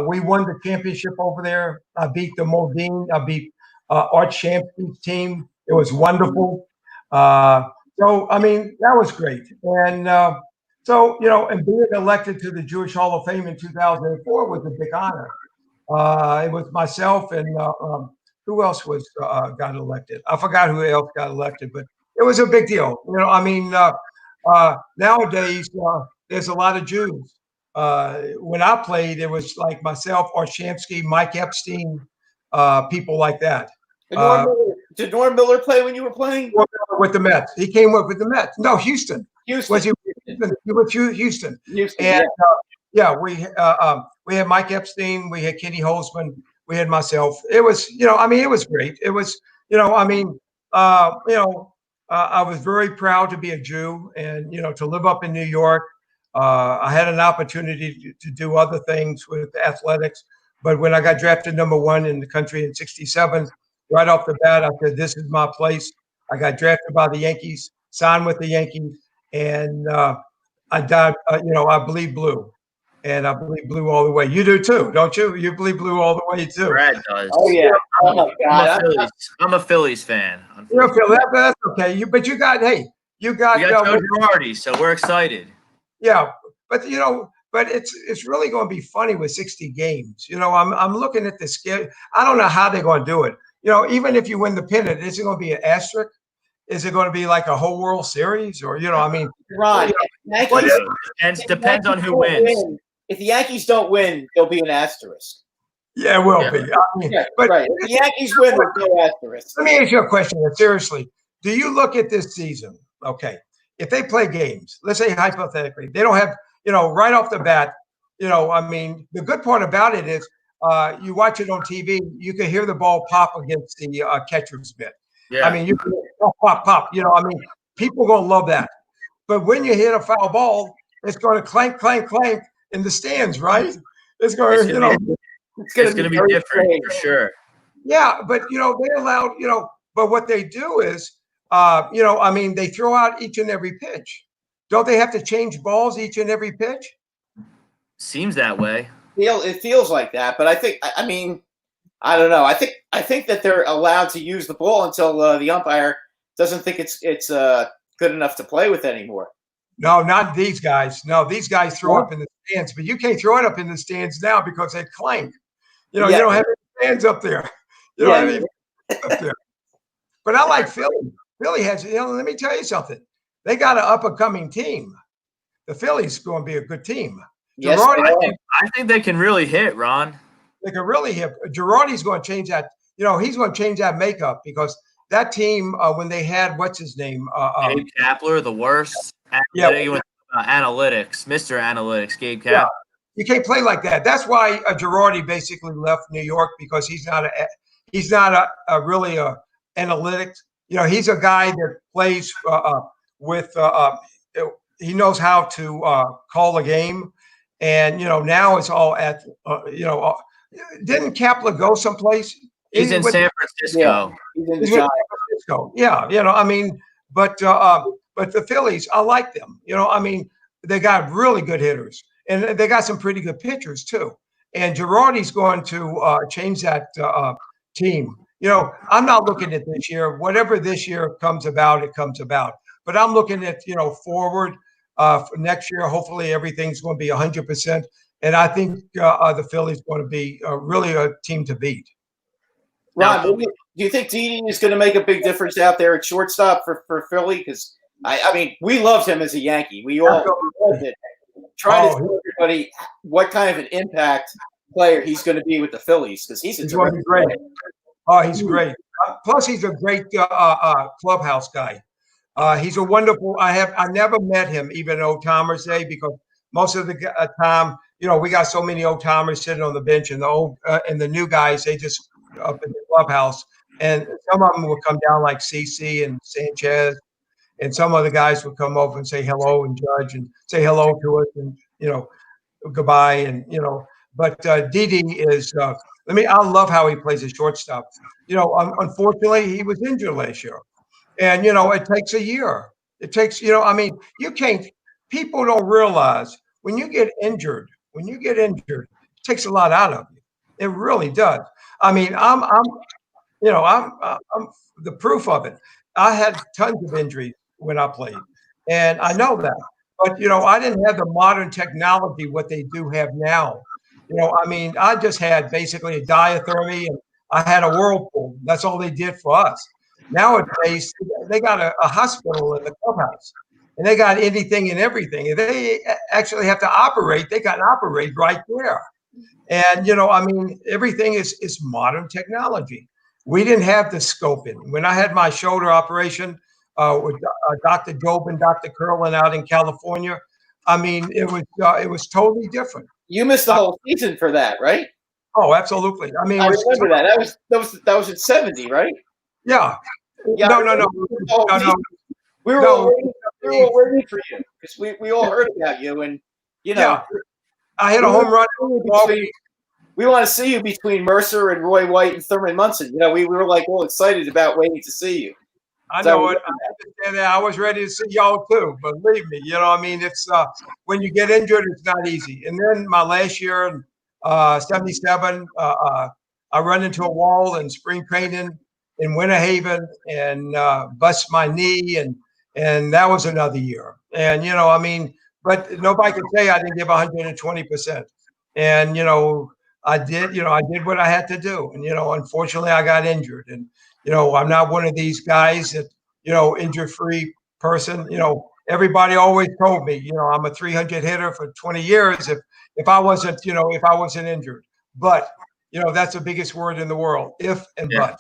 We won the championship over there. I beat the Modine. I beat Art Shampsky's team. It was wonderful. That was great. And and being elected to the Jewish Hall of Fame in 2004 was a big honor. It was myself and who else got elected? I forgot who else got elected, but it was a big deal. Nowadays there's a lot of Jews. When I played, it was like myself, Orshamsky, Mike Epstein, people like that. Did Norm Miller play when you were playing? With the Mets. He came up with the Mets. No, Houston. Houston. He was Houston. Houston. And we had Mike Epstein, we had Kenny Holzman, we had myself. It was, it was great. It was, I was very proud to be a Jew and, to live up in New York. I had an opportunity to do other things with athletics, but when I got drafted #1 in the country in '67, right off the bat, I said, this is my place. I got drafted by the Yankees, signed with the Yankees, and I died, I bleed blue. And I believe blue all the way. You do too, don't you? You believe blue all the way too. Brad does. Oh yeah. Oh my God. I'm a Phillies fan. That's okay. But you got Joe Girardi, so we're excited. Yeah, but it's really going to be funny with 60 games. I'm looking at the schedule. I don't know how they're going to do it. Even if you win the pennant, is it going to be an asterisk? Is it going to be like a whole World Series, or Ron? Depends on who wins. If the Yankees don't win, there'll be an asterisk. Yeah, it will be. Right. If the Yankees win, there's no asterisk. Let me ask you a question. Seriously, do you look at this season? Okay, if they play games, let's say hypothetically, they don't have, right off the bat, the good part about it is you watch it on TV, you can hear the ball pop against the catcher's mitt. Yeah. You can pop. People gonna love that. But when you hit a foul ball, it's going to clank, clank, clank in the stands, right? It's going to, it's going to be different for sure. Yeah, but they allowed, but what they do is, they throw out each and every pitch. Don't they have to change balls each and every pitch? Seems that way. It feels like that, but I don't know. I think that they're allowed to use the ball until the umpire doesn't think it's good enough to play with anymore. No, not these guys. No, these guys throw up in the stands, but you can't throw it up in the stands now because they clank. You don't have any stands up there. You don't have any up there. But I like Philly. Philly has, let me tell you something. They got an up-and-coming team. The Phillies going to be a good team. Yes, I think they can really hit, Ron. They can really hit. Girardi's going to change that. He's going to change that makeup because that team, when they had, what's his name? Dave Kapler, the worst. Yeah. You went analytics, Mr. Analytics, Gabe Cap. Yeah. You can't play like that. That's why Girardi basically left New York, because he's not a really analytics. He's a guy that plays with. He knows how to call a game, and now it's all at. Didn't Kapler go someplace? He's in San Francisco. Yeah, he's in the Giants. Francisco. Yeah, but the Phillies, I like them. They got really good hitters, and they got some pretty good pitchers too. And Girardi's going to change that team. I'm not looking at this year. Whatever this year comes about, it comes about. But I'm looking at forward for next year. Hopefully, everything's going to be 100%. And I think the Phillies going to be really a team to beat. Ron, do you think Didi is going to make a big difference out there at shortstop for Philly? Because I mean, we loved him as a Yankee. We all loved it. Trying to tell everybody what kind of an impact player he's going to be with the Phillies, because he's going to be great. Oh, he's great. Plus, he's a great clubhouse guy. He's a wonderful. I never met him, even old timers day, because most of the time, we got so many old timers sitting on the bench, and the old and the new guys, they just up in the clubhouse, and some of them would come down like CC and Sanchez, and some other guys would come over and say hello and judge and say hello to us and goodbye and But Didi is. I love how he plays a shortstop. Unfortunately, he was injured last year, and it takes a year. It takes you can't. People don't realize when you get injured, it takes a lot out of you. It really does. I mean, I'm the proof of it. I had tons of injuries when I played, and I know that. But I didn't have the modern technology what they do have now. I just had basically a diathermy, and I had a whirlpool. That's all they did for us. Nowadays, they got a hospital in the clubhouse, and they got anything and everything. If they actually have to operate, they can operate right there. And, everything is modern technology. We didn't have the scoping. When I had my shoulder operation with Dr. Job and Dr. Curlin out in California, it was totally different. You missed the whole season for that, right? Oh, absolutely. I remember that. That was at 70, right? Yeah. No. We were all waiting for you, because we all heard about you, and Yeah. I hit a home run. We want to see you between Mercer and Roy White and Thurman Munson. We were like all excited about waiting to see you. I know it. I was ready to see y'all too. Believe me, it's when you get injured, it's not easy. And then my last year, 77, I run into a wall in spring training in Winter Haven and bust my knee, and that was another year. And but nobody can say I didn't give 120%. And I did what I had to do. And unfortunately, I got injured. And I'm not one of these guys that injury-free person. Everybody always told me, I'm a 300 hitter for 20 years if I wasn't injured. But that's the biggest word in the world, if and but.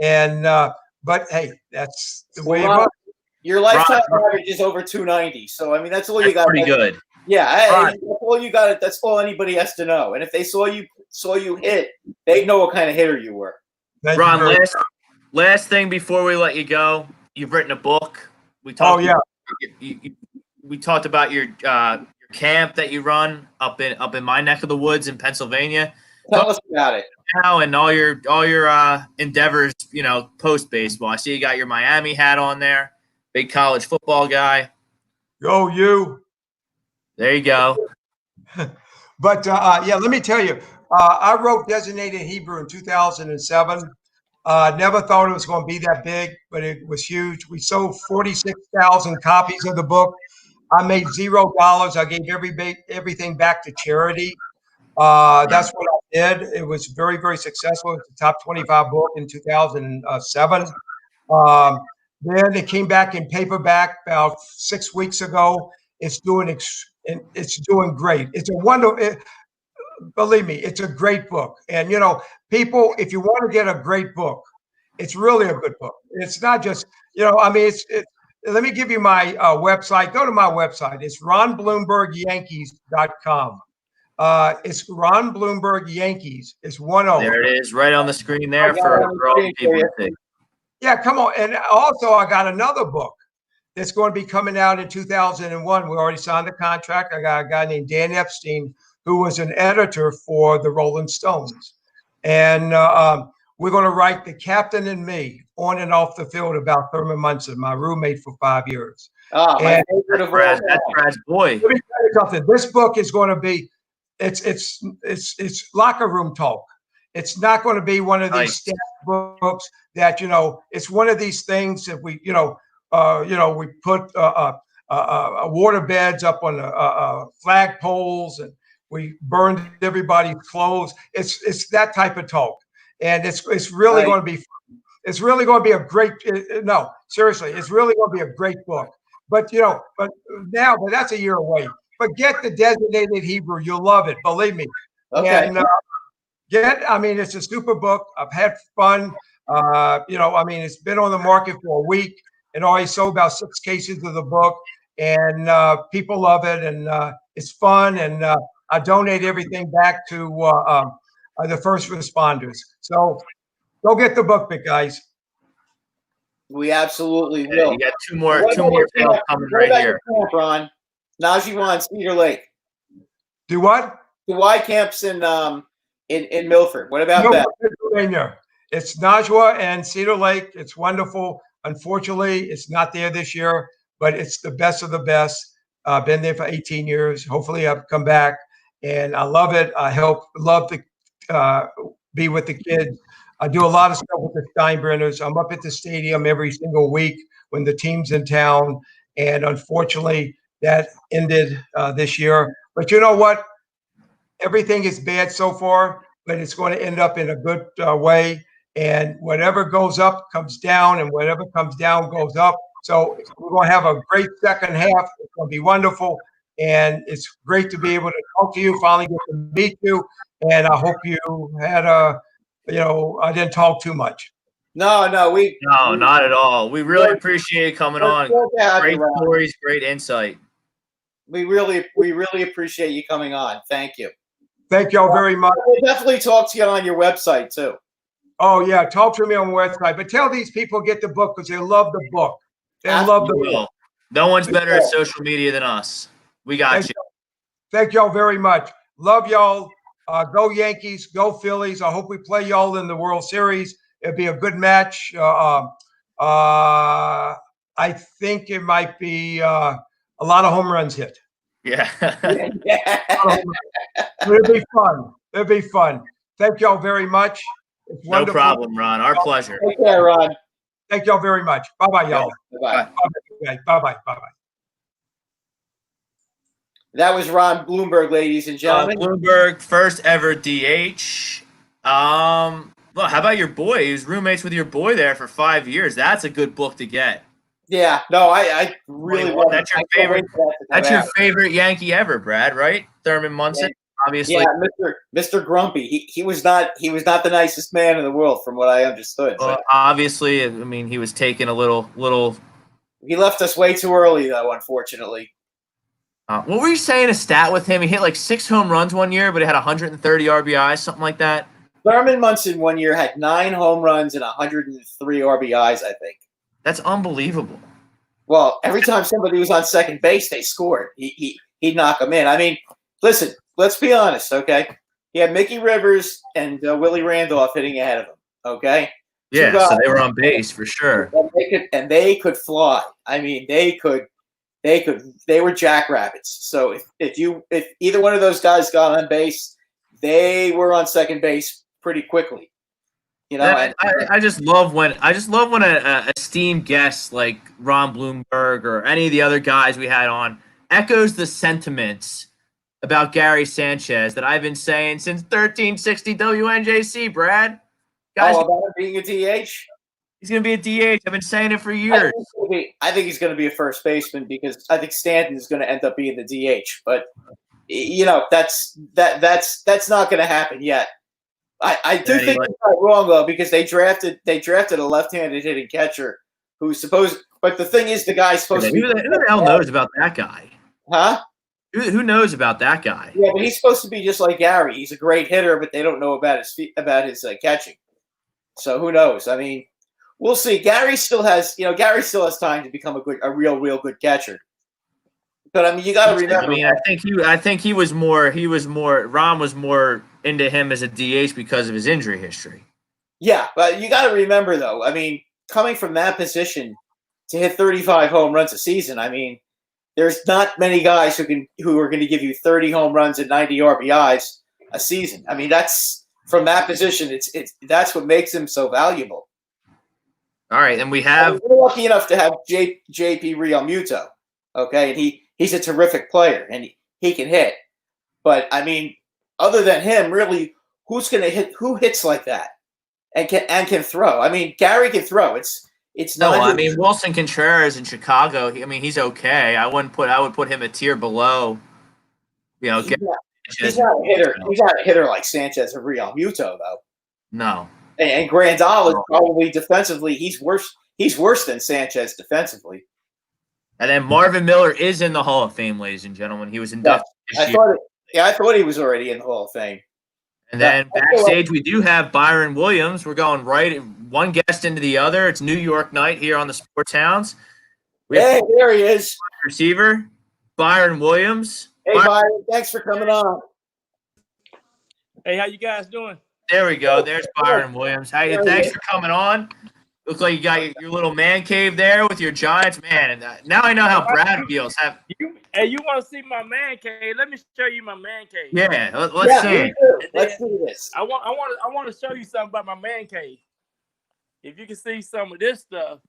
And but hey, that's the way it was. Your lifetime average is over 290. So that's all you got. Pretty good. Yeah, that's all you got. That's all anybody has to know. And if they saw you hit, they know what kind of hitter you were. Ron, last thing before we let you go, you've written a book. We talked. We talked about your camp that you run up in my neck of the woods in Pennsylvania. Tell us about it now and all your endeavors. Post baseball. I see you got your Miami hat on there. Big college football guy. Go you. There you go. But let me tell you, I wrote Designated Hebrew in 2007. Never thought it was going to be that big, but it was huge. We sold 46,000 copies of the book. I made $0. I gave everything back to charity. That's what I did. It was very, very successful. It's the top 25 book in 2007. Then it came back in paperback about 6 weeks ago. It's doing great. It's a wonderful. Believe me, it's a great book. And people, if you want to get a great book, it's really a good book. It's not just it's let me give you my website. Go to my website. It's ronbloombergyankees.com. It's Ron Bloomberg Yankees. It's 10. There it is, right on the screen there for all the people to see. Yeah, come on. And also, I got another book that's going to be coming out in 2001. We already signed the contract. I got a guy named Dan Epstein, who was an editor for the Rolling Stones. And we're going to write The Captain and Me on and off the field about Thurman Munson, my roommate for 5 years. Oh, my favorite of all. That's Brad's boy. Let me tell you something. This book is going to be, it's locker room talk. It's not going to be one of these stat books that, it's one of these things that we, we put water beds up on flag poles and we burned everybody's clothes. It's that type of talk. And it's really going to be, it's really going to be a great, no, seriously, it's really going to be a great book. But, but that's a year away. But get the Designated Hebrew. You'll love it. Believe me. Okay. And it's a super book. I've had fun. It's been on the market for a week and already sold about 6 cases of the book. And people love it. And it's fun. And I donate everything back to the first responders. So go get the book, big guys. We absolutely will. You got two more tales coming right here. Camp, Ron? Najee Cedar Lake. Do what? The Y camps in Milford. What about that? Pennsylvania. It's Najwa and Cedar Lake. It's wonderful. Unfortunately, it's not there this year, but it's the best of the best. I've been there for 18 years. Hopefully, I'll come back, and I love it. I love to be with the kids. I do a lot of stuff with the Steinbrenners. I'm up at the stadium every single week when the team's in town, and unfortunately, that ended this year. But you know what? Everything is bad so far, but it's going to end up in a good way. And whatever goes up comes down, and whatever comes down goes up. So we're going to have a great second half. It's going to be wonderful. And it's great to be able to talk to you, finally get to meet you. And I hope you had I didn't talk too much. No, not at all. We really appreciate you coming on. Great stories, great insight. We really appreciate you coming on. Thank you. Thank y'all very much. We'll definitely talk to you on your website too. Oh yeah, talk to me on the website. But tell these people get the book because they love the book. They love the book. No one's better at social media than us. We got you. Thank y'all very much. Love y'all. Go Yankees. Go Phillies. I hope we play y'all in the World Series. It'll be a good match. I think it might be a lot of home runs hit. Yeah. It'll be fun. It'll be fun. Thank y'all very much. It's no problem, Ron. Our pleasure. Take care, Ron. Thank y'all very much. Bye-bye, y'all. Bye-bye. Bye-bye. Bye-bye. That was Ron Bloomberg, ladies and gentlemen. Bloomberg, first ever DH. Well, how about your boy? He was roommates with your boy there for 5 years. That's a good book to get. Yeah, no, I really want. That's your favorite. That's your favorite Yankee ever, Brad, right? Thurman Munson, obviously. Yeah, Mr. Grumpy. He was not the nicest man in the world, from what I understood. Well, obviously, I mean, he was taking a little. He left us way too early, though. Unfortunately. What were you saying? A stat with him? He hit like 6 home runs one year, but he had 130 RBIs, something like that. Thurman Munson one year had 9 home runs and 103 RBIs, I think. That's unbelievable. Well, every time somebody was on second base, they scored. He'd knock them in. I mean, listen, let's be honest, okay? He had Mickey Rivers and Willie Randolph hitting ahead of him, okay? Yeah, so they were on base for sure. And they could fly. I mean, they were jackrabbits. So if either one of those guys got on base, they were on second base pretty quickly. You know, I just love when a esteemed guest like Ron Bloomberg or any of the other guys we had on echoes the sentiments about Gary Sanchez that I've been saying since 1360 WNJC, Brad. Guys, about him being a DH? He's going to be a DH. I've been saying it for years. I think he's going to be a first baseman because I think Stanton is going to end up being the DH. But you know, that's not going to happen yet. I do think he's not wrong though because they drafted a left-handed hitting catcher who's But the thing is, the guy's supposed to be. Who the hell knows about that guy? Huh? Who knows about that guy? Yeah, but he's supposed to be just like Gary. He's a great hitter, but they don't know about his catching. So who knows? I mean, we'll see. Gary still has time to become a real good catcher. But I mean, you got to remember. I mean, I think he was more. Ron was more into him as a DH because of his injury history. Yeah, but you got to remember though. I mean, coming from that position to hit 35 home runs a season, I mean, there's not many guys who are going to give you 30 home runs and 90 RBIs a season. I mean, that's from that position. That's what makes him so valuable. All right, and we have. We're lucky enough to have JP Realmuto. Okay, and he's a terrific player and he can hit. But I mean, other than him, really, who's going to hit? Who hits like that and can throw? I mean, Gary can throw. It's no. not. I mean, Wilson Contreras in Chicago. I mean, he's okay. I would put him a tier below. You know, he's not a hitter. He's not a hitter like Sanchez or Realmuto, though. No. And Grandal is probably defensively. He's worse. He's worse than Sanchez defensively. And then Marvin Miller is in the Hall of Fame, ladies and gentlemen. He was inducted this year. I thought he was already in the Hall of Fame. And then backstage, we do have Byron Williams. We're going one guest into the other. It's New York night here on the Sports Hounds. Hey, there he is. Receiver, Byron Williams. Hey, Byron, thanks for coming on. Hey, how you guys doing? There we go. There's Byron Williams. Hey, thanks for coming on. Looks like you got your little man cave there with your Giants, man. And now I know how Brad feels. Hey, you want to see my man cave? Let me show you my man cave. Yeah, let's see it. Let's do this. I want to show you something about my man cave. If you can see some of this stuff.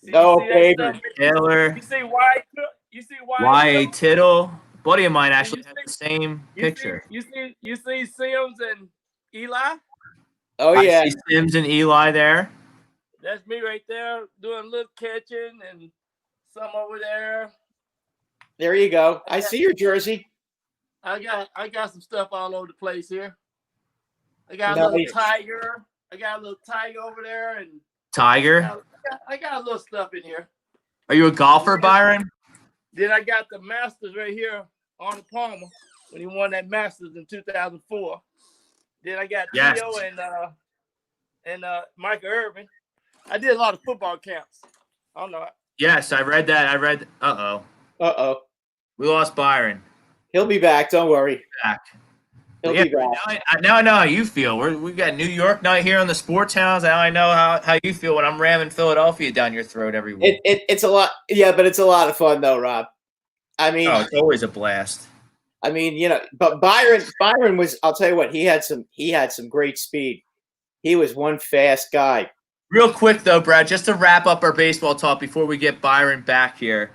Baby. Taylor. You see why? You see why? Y.A. Tittle. Buddy of mine actually has the same picture. You see Sims and Eli? Oh yeah, I see Sims and Eli there. That's me right there doing a little catching and some over there. There you go. I see your jersey. I got some stuff all over the place here. I got a little tiger. I got a little tiger over there, and Tiger. I got a little stuff in here. Are you a golfer, Byron? Then I got the Masters right here on the Palmer when he won that Masters in 2004. Then I got Theo and Michael Irvin. I did a lot of football camps. I don't know. Yes, I read that. Uh-oh. We lost Byron. He'll be back. Don't worry. Back. He'll be back. Now I know how you feel. We've got New York night here on the Sports Hounds. Now I know how you feel when I'm ramming Philadelphia down your throat every week. It's a lot. Yeah, but it's a lot of fun though, Rob. I mean, it's always a blast. I mean, but Byron was. I'll tell you what. He had some great speed. He was one fast guy. Real quick though, Brad, just to wrap up our baseball talk before we get Byron back here.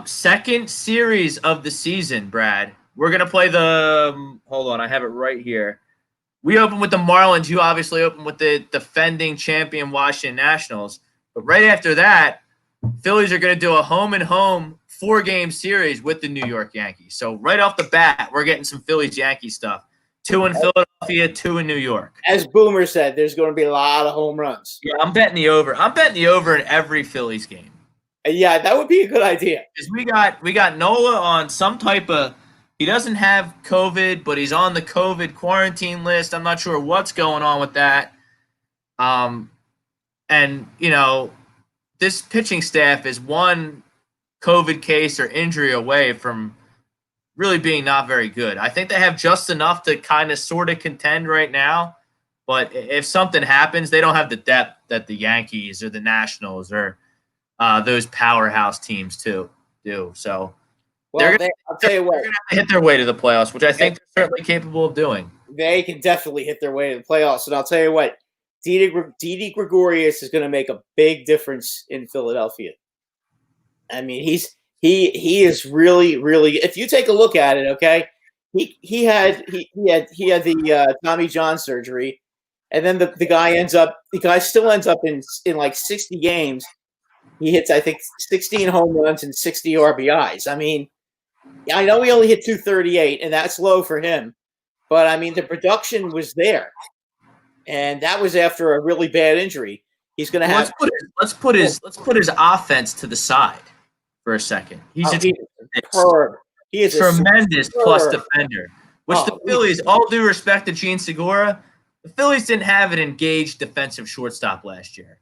Second series of the season, Brad. We're going to play hold on, I have it right here. We open with the Marlins. You obviously open with the defending champion Washington Nationals. But right after that, Phillies are going to do a home-and-home 4-game series with the New York Yankees. So right off the bat, we're getting some Phillies-Yankees stuff. 2 in Philadelphia, 2 in New York. As Boomer said, there's going to be a lot of home runs. Yeah, I'm betting the over. I'm betting the over in every Phillies game. Yeah, that would be a good idea. Because we got Nola on some type of – he doesn't have COVID, but he's on the COVID quarantine list. I'm not sure what's going on with that. And, this pitching staff is one COVID case or injury away from really being not very good. I think they have just enough to kind of sort of contend right now. But if something happens, they don't have the depth that the Yankees or the Nationals or those powerhouse teams do. So well, I'll tell you what. They're going to hit their way to the playoffs, which I think they're certainly capable of doing. They can definitely hit their way to the playoffs. And I'll tell you what, Didi Gregorius is going to make a big difference in Philadelphia. I mean, he is really, really. If you take a look at it, okay, he had the Tommy John surgery, and then the guy still ends up in like 60 games. He hits, I think, 16 home runs and 60 RBIs. I mean, I know he only hit 238, and that's low for him. But, I mean, the production was there. And that was after a really bad injury. He's going to have. Let's put his offense to the side for a second. He's a superb. He is tremendous plus defender. Which the Phillies, all due respect to Gene Segura, the Phillies didn't have an engaged defensive shortstop last year.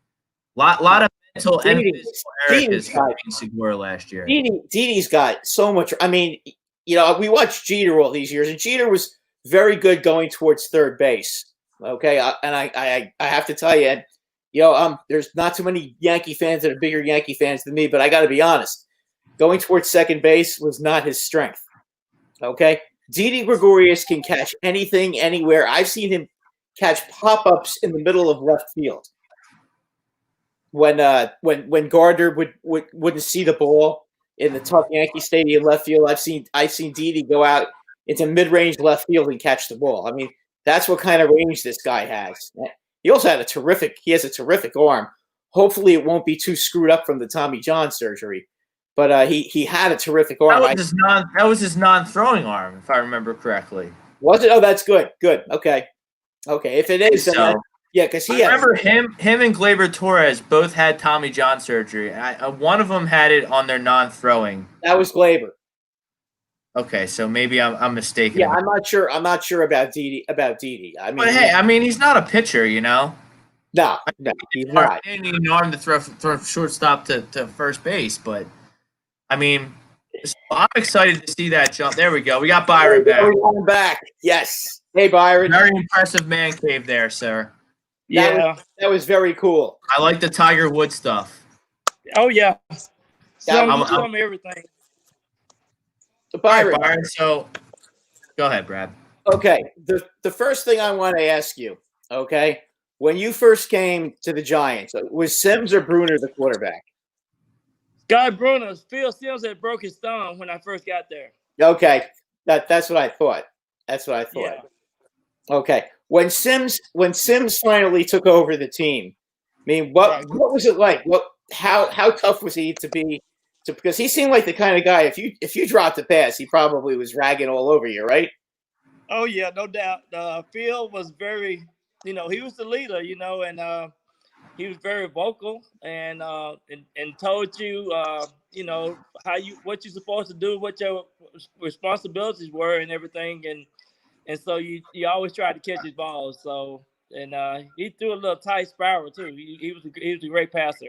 Lot of mental emphasis for Gene Segura last year. Didi's got so much. I mean, we watched Jeter all these years, and Jeter was very good going towards third base. Okay, I have to tell you, there's not too many Yankee fans that are bigger Yankee fans than me, but I got to be honest. Going towards second base was not his strength. Okay, Didi Gregorius can catch anything, anywhere. I've seen him catch pop-ups in the middle of left field. When Gardner wouldn't see the ball in the tough Yankee Stadium left field, I've seen Didi go out into mid-range left field and catch the ball. I mean, that's what kind of range this guy has. He also has a terrific arm. Hopefully, it won't be too screwed up from the Tommy John surgery. But he had a terrific arm. That was his non-throwing arm, if I remember correctly. Was it? Oh, that's good. Good. Okay. If it is, then because I remember him and Gleyber Torres both had Tommy John surgery. One of them had it on their non-throwing. That was Gleyber. Okay, so maybe I'm mistaken. Yeah, I'm not sure. I'm not sure about Didi. I mean, but hey, he's not a pitcher, No, he's not. He didn't need an arm to throw shortstop to first base, but. I'm excited to see that jump. There we go. We got Byron back. We're back. Yes. Hey, Byron. Very impressive man cave there, sir. Yeah. That was very cool. I like the Tiger Woods stuff. Oh, yeah. I'm everything. Byron. Right, Byron. So, go ahead, Brad. Okay. The first thing I want to ask you, okay, when you first came to the Giants, was Sims or Bruner the quarterback? Guy Bruner, Phil Sims had broke his thumb when I first got there. Okay, that's what I thought. Yeah. Okay, when Sims finally took over the team, I mean, what was it like? How tough was he to be? Because he seemed like the kind of guy. If you dropped a pass, he probably was ragging all over you, right? Oh yeah, no doubt. Phil was very, he was the leader, and. He was very vocal and told you, what you're supposed to do, what your responsibilities were, and everything. And so you always try to catch his balls. So he threw a little tight spiral too. He was a great passer.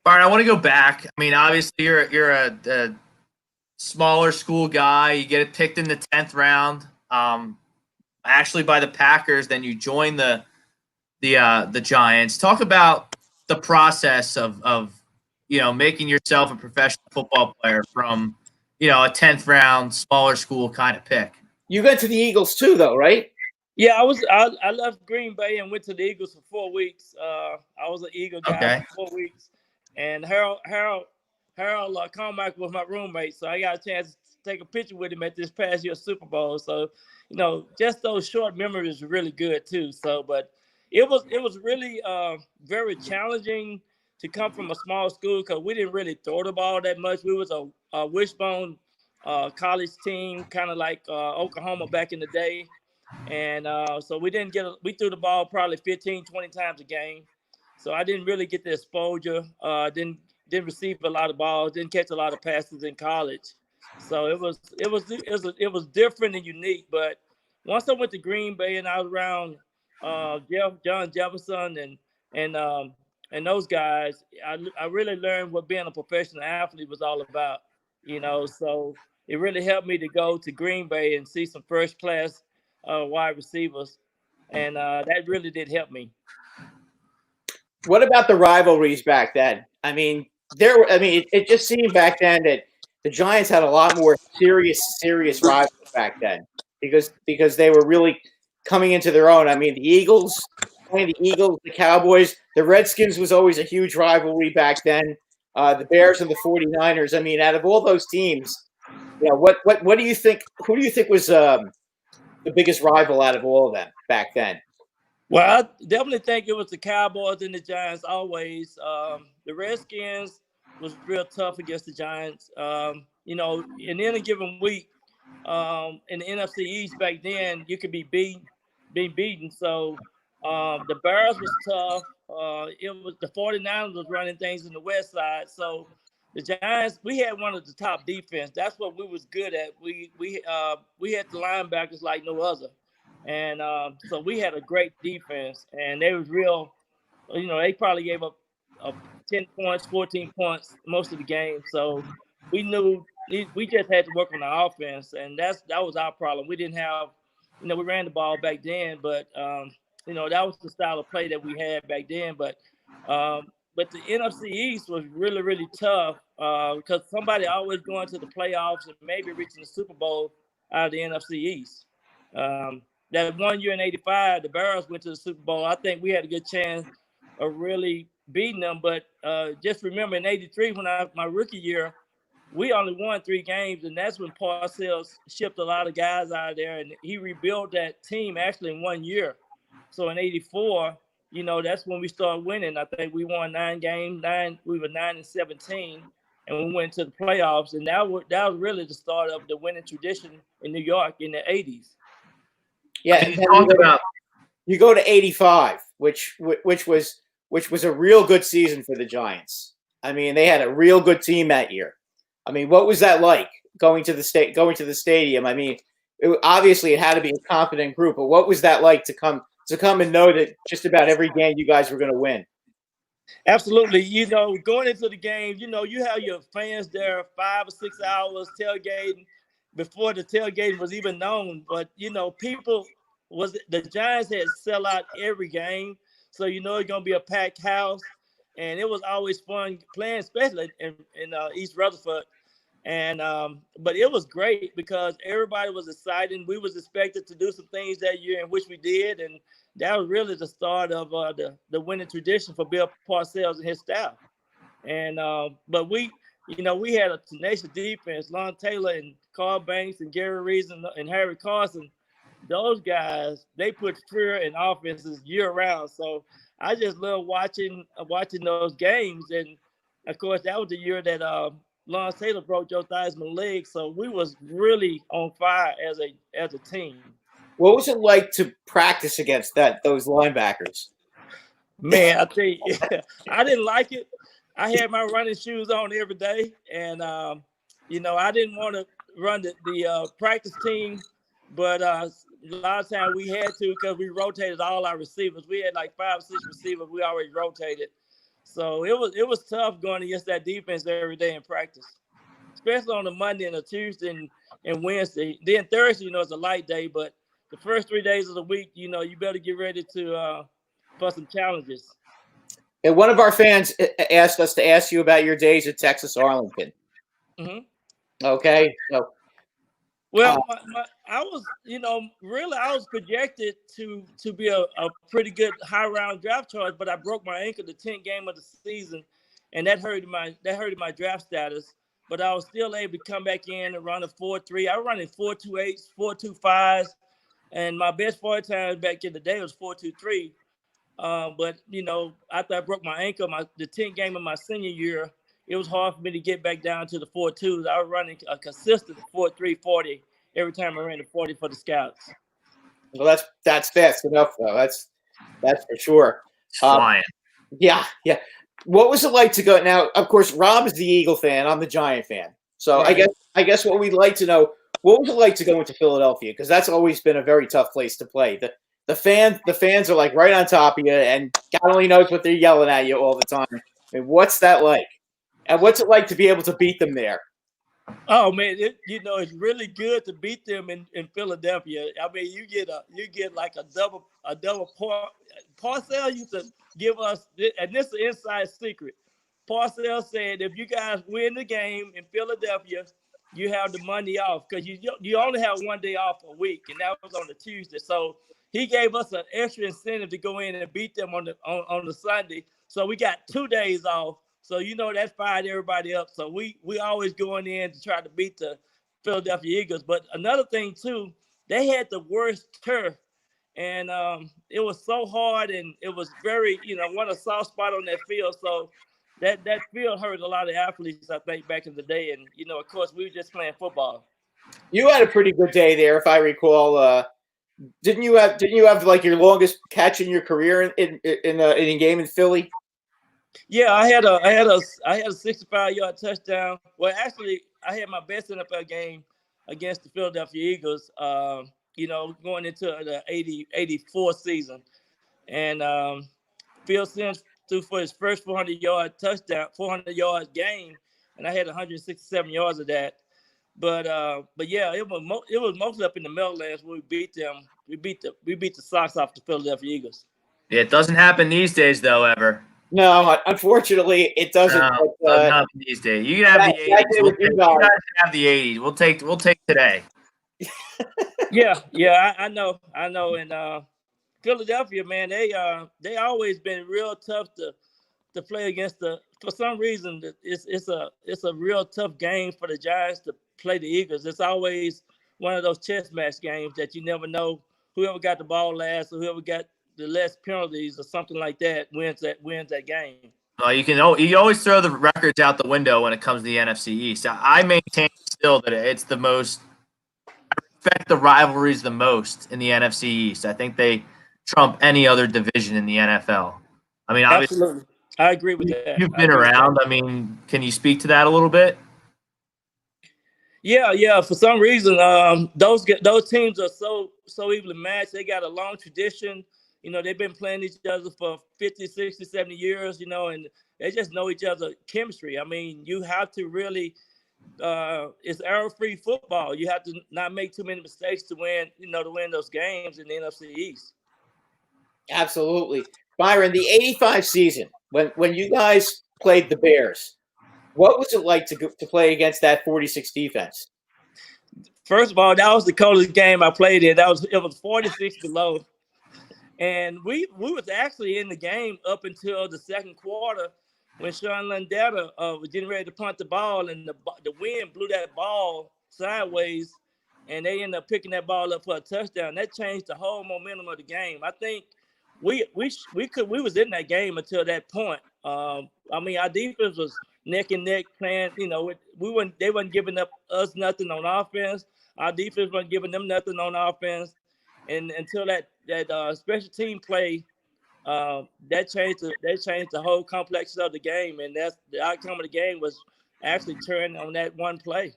Byron, I want to go back. Obviously you're a smaller school guy. You get picked in the 10th round, actually by the Packers. Then you join the Giants. Talk about the process of making yourself a professional football player from a 10th round smaller school kind of pick. You went to the Eagles too, though, right? Yeah, I left Green Bay and went to the Eagles for 4 weeks. I was an Eagle guy for 4 weeks, and Harold Carmack was my roommate, so I got a chance to take a picture with him at this past year's Super Bowl. So just those short memories are really good too. So, but. It was really very challenging to come from a small school because we didn't really throw the ball that much. We was a wishbone college team, kind of like Oklahoma back in the day. And so we threw the ball probably 15, 20 times a game. So I didn't really get the exposure. Didn't receive a lot of balls. Didn't catch a lot of passes in college. So it was different and unique. But once I went to Green Bay and I was around John Jefferson and those guys, I really learned what being a professional athlete was all about. So it really helped me to go to Green Bay and see some first class wide receivers, and that really did help me. What about the rivalries back then? It just seemed back then that the Giants had a lot more serious rivals back then because they were really coming into their own. The Eagles, the Cowboys, the Redskins was always a huge rivalry back then. The Bears and the 49ers. Out of all those teams, what do you think? Who do you think was the biggest rival out of all of them back then? Well, I definitely think it was the Cowboys and the Giants always. The Redskins was real tough against the Giants. In any given week, in the NFC East back then, you could be beaten. So The Bears was tough. It was the 49ers was running things in the West Side. So the Giants, we had one of the top defense. That's what we was good at. We had the linebackers like no other, and so we had a great defense. And they was real. They probably gave up 10 points, 14 points most of the game. So we knew we just had to work on the offense, and that was our problem. We didn't have, we ran the ball back then, but that was the style of play that we had back then. But the NFC East was really, really tough because somebody always going to the playoffs and maybe reaching the Super Bowl out of the NFC East. That one year in '85, the Bears went to the Super Bowl. I think we had a good chance of really beating them. But just remember in '83, when my rookie year, we only won 3 games, and that's when Parcells shipped a lot of guys out of there, and he rebuilt that team actually in 1 year. So in '84, that's when we started winning. I think we won 9 games. We were 9-17, and we went to the playoffs. And that was really the start of the winning tradition in New York in the '80s. Yeah, you go to '85, which was a real good season for the Giants. I mean, they had a real good team that year. I mean, what was that like going to the stadium? I mean, obviously it had to be a confident group, but what was that like to come and know that just about every game you guys were going to win? Absolutely. Going into the game, you have your fans there 5 or 6 hours tailgating before the tailgate was even known. But, the Giants had to sell out every game. So, it's going to be a packed house. And it was always fun playing, especially in East Rutherford. And but it was great because everybody was excited. We was expected to do some things that year, in which we did, and that was really the start of the winning tradition for Bill Parcells and his staff. And but we had a tenacious defense. Lon Taylor and Carl Banks and Gary Reeves and Harry Carson. Those guys, they put fear in offenses year round. So I just love watching those games. And of course, that was the year that Lon Taylor broke Joe Theismann's leg, so we was really on fire as a team. What was it like to practice against those linebackers? Man, I tell you, I didn't like it. I had my running shoes on every day, and I didn't want to run the practice team, but a lot of times we had to because we rotated all our receivers. We had like 5 or 6 receivers we already rotated. So it was tough going against that defense every day in practice, especially on a Monday and a Tuesday and Wednesday. Then Thursday, it's a light day, but the first 3 days of the week, you better get ready for some challenges. And one of our fans asked us to ask you about your days at Texas Arlington. Mm-hmm. Okay, so. Well, I was, I was projected to be a pretty good high round draft choice, but I broke my ankle the 10th game of the season, and that hurted my draft status. But I was still able to come back in and run a 4.3. I was running 4.28s, 4.25s, and my best 40 times back in the day was 4.23. But after I broke my ankle, the 10th game of my senior year, it was hard for me to get back down to the 4.2s. I was running a consistent 4.3 40 every time I ran the 40 for the Scouts. Well, that's fast enough, though. That's for sure. Flying. Yeah. What was it like to go? Now, of course, Rob is the Eagle fan. I'm the Giant fan. So right. I guess what we'd like to know, what was it like to go into Philadelphia? Because that's always been a very tough place to play. The fans are like right on top of you, and God only knows what they're yelling at you all the time. I mean, what's that like? And what's it like to be able to beat them there? Oh man, it's really good to beat them in Philadelphia. I mean, you get like a double. Parcells used to give us, and this is an inside secret. Parcells said, if you guys win the game in Philadelphia, you have the Monday off because you only have 1 day off a week, and that was on the Tuesday. So he gave us an extra incentive to go in and beat them on the Sunday. So we got 2 days off. So, that fired everybody up. So we always going in to try to beat the Philadelphia Eagles. But another thing, too, they had the worst turf. And it was so hard, and it was very, one a soft spot on that field. So that field hurt a lot of athletes, I think, back in the day. And, of course, we were just playing football. You had a pretty good day there, if I recall. Didn't you have like your longest catch in your career in a game in Philly? Yeah, I had a 65-yard touchdown. Well, actually, I had my best NFL game against the Philadelphia Eagles. Going into the 84 season, and Phil Simmons threw for his first 400-yard touchdown, 400-yard game, and I had 167 yards of that. But yeah, it was mostly up in the Meadowlands where we beat them. We beat the socks off the Philadelphia Eagles. Yeah, it doesn't happen these days, though, ever. No, unfortunately, it doesn't. No, doesn't happen these days. You can have the 80s. You guys have the 80s. We'll take today. Yeah, I know. And Philadelphia, man, they always been real tough to play against. For some reason, it's a real tough game for the Giants to play the Eagles. It's always one of those chess match games that you never know whoever got the ball last or whoever got the less penalties or something like that wins that game. You always throw the records out the window when it comes to the NFC East. I maintain still that it's the most. I respect the rivalries the most in the NFC East. I think they trump any other division in the NFL. I mean, obviously, absolutely, I agree with that. You've been around. I mean, can you speak to that a little bit? Yeah. For some reason, those teams are so evenly matched. They got a long tradition. They've been playing each other for 50, 60, 70 years, and they just know each other's chemistry. I mean, you have to really it's error-free football. You have to not make too many mistakes to win those games in the NFC East. Absolutely. Byron, the 85 season, when you guys played the Bears, what was it like to play against that 46 defense? First of all, that was the coldest game I played in. It was 46 below. And we was actually in the game up until the second quarter when Sean Landetta was getting ready to punt the ball, and the wind blew that ball sideways, and they ended up picking that ball up for a touchdown. That changed the whole momentum of the game. I think we was in that game until that point. I mean, our defense was neck and neck playing. They wasn't giving up us nothing on offense. Our defense wasn't giving them nothing on offense. And until that special team play, that changed the whole complex of the game, and that's the outcome of the game was actually turned on that one play.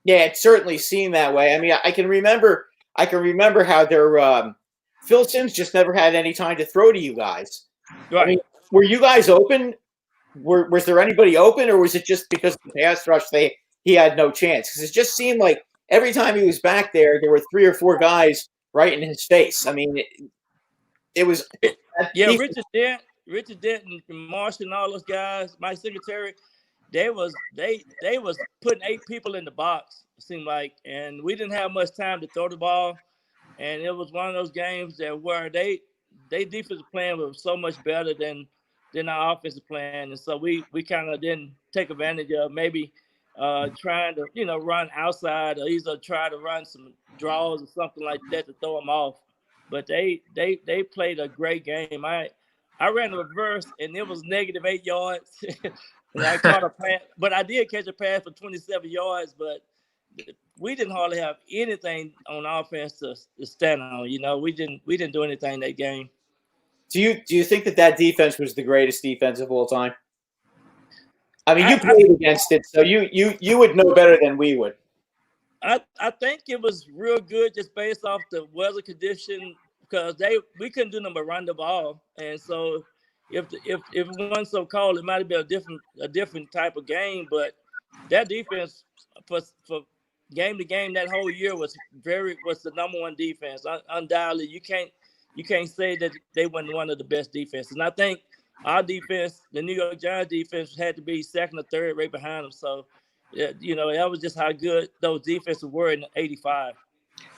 Yeah, it certainly seemed that way. I mean, I can remember how their Phil Simmons just never had any time to throw to you guys. Right. I mean, were you guys open? Was there anybody open, or was it just because of the pass rush he had no chance? Because it just seemed like every time he was back there were 3 or 4 guys right in his face. I mean, it was. Yeah, Richard Dent, and Marsh and all those guys, my secretary, they was putting 8 people in the box, it seemed like, and we didn't have much time to throw the ball. And it was one of those games where they defensive plan was so much better than our offensive plan, and so we kind of didn't take advantage of maybe trying to run outside or either try to run some draws or something like that to throw them off. But they played a great game. I ran a reverse and it was negative 8 yards. And I caught a pass, but I did catch a pass for 27 yards. But we didn't hardly have anything on offense to stand on. We didn't do anything that game. Do you think that defense was the greatest defense of all time? I mean, you played against it, so you would know better than we would. I think it was real good just based off the weather condition because we couldn't do nothing but run the ball, and so if it wasn't so cold, it might have been a different type of game. But that defense for game to game that whole year was the number one defense. Undoubtedly, you can't say that they weren't one of the best defenses. And I think our defense, the New York Giants defense, had to be second or third right behind them. So, that was just how good those defenses were in '85.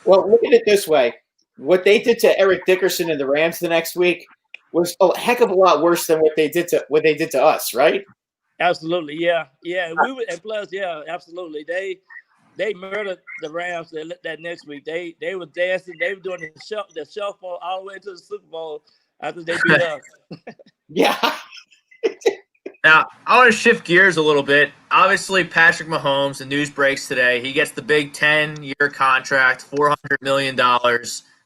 Well, look at it this way. What they did to Eric Dickerson and the Rams the next week was a heck of a lot worse than what they did to us, right? Absolutely, yeah. And plus, absolutely. They murdered the Rams that next week. They were dancing. They were doing the shuffle all the way to the Super Bowl after they beat us. Yeah. Now, I want to shift gears a little bit. Obviously, Patrick Mahomes, the news breaks today. He gets the big 10-year contract, $400 million.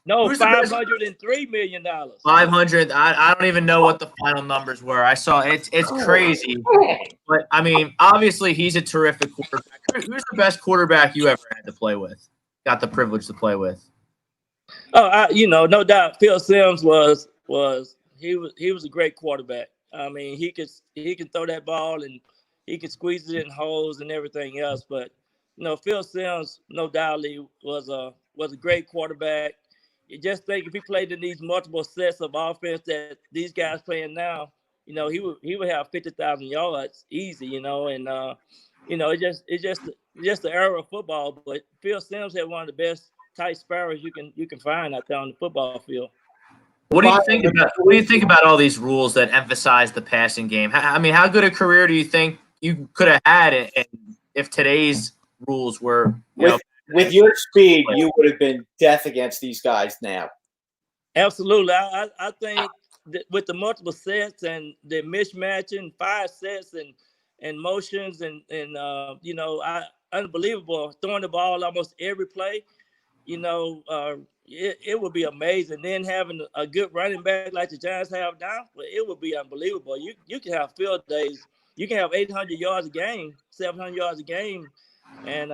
No, Who's the best? $503 million. 500. I don't even know what the final numbers were. I saw it's crazy. But I mean, obviously he's a terrific quarterback. Who's the best quarterback you ever had to play with? Got the privilege to play with? Oh, no doubt. Phil Simmons was a great quarterback. I mean, he can throw that ball and he can squeeze it in holes and everything else. But Phil Simmons, no doubt, was a great quarterback. You just think if he played in these multiple sets of offense that these guys playing now, he would have 50,000 yards easy. And it's just the era of football. But Phil Simmons had one of the best tight sparrows you can find out there on the football field. What do you think about all these rules that emphasize the passing game? I mean, how good a career do you think you could have had if today's rules were with your speed, you would have been death against these guys now. Absolutely. I think that with the multiple sets and the mismatching 5 sets and motions and unbelievable throwing the ball almost every play, it would be amazing. Then having a good running back like the Giants have now, it would be unbelievable. You can have field days. You can have 800 yards a game, 700 yards a game, and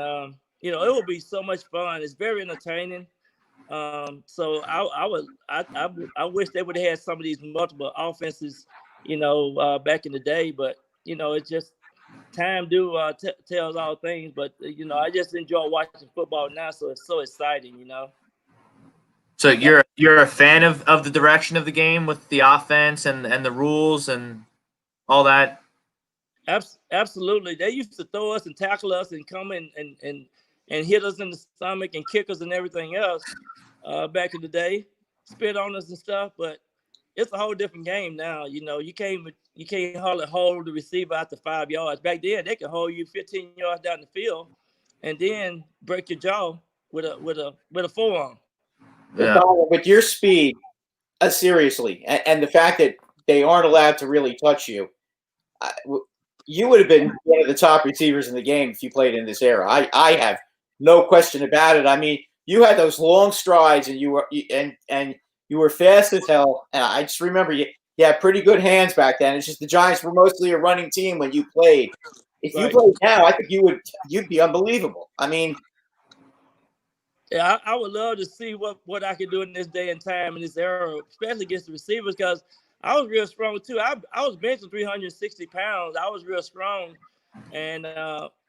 it would be so much fun. It's very entertaining. So I wish they would have had some of these multiple offenses, back in the day. But it's just time tells all things. But I just enjoy watching football now, so it's so exciting. So you're a fan of the direction of the game with the offense and the rules and all that? Absolutely. They used to throw us and tackle us and come in and hit us in the stomach and kick us and everything else back in the day, spit on us and stuff. But it's a whole different game now. You can't hardly hold the receiver after 5 yards. Back then, they could hold you 15 yards down the field and then break your jaw with a forearm. Yeah. With your speed, seriously, and the fact that they aren't allowed to really touch you, you would have been one of the top receivers in the game if you played in this era. I have no question about it. I mean, you had those long strides, and you were fast as hell. And I just remember you had pretty good hands back then. It's just the Giants were mostly a running team when you played. If you played now, I think you'd be unbelievable. I mean, yeah, I would love to see what I could do in this day and time in this era, especially against the receivers, because I was real strong too. I was benching 360 pounds. I was real strong, and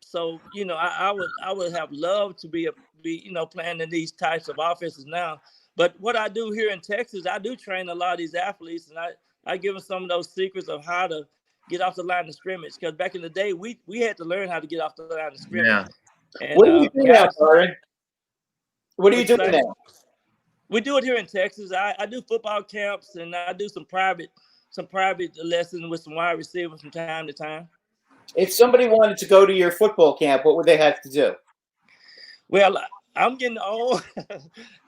so I would have loved to be playing in these types of offenses now. But what I do here in Texas, I do train a lot of these athletes, and I give them some of those secrets of how to get off the line of scrimmage. Because back in the day, we had to learn how to get off the line of scrimmage. Yeah. And, what do you do now, Byron? What are you doing now? We do it here in Texas. I do football camps and I do some private lessons with some wide receivers from time to time. If somebody wanted to go to your football camp, what would they have to do? Well, I'm getting old.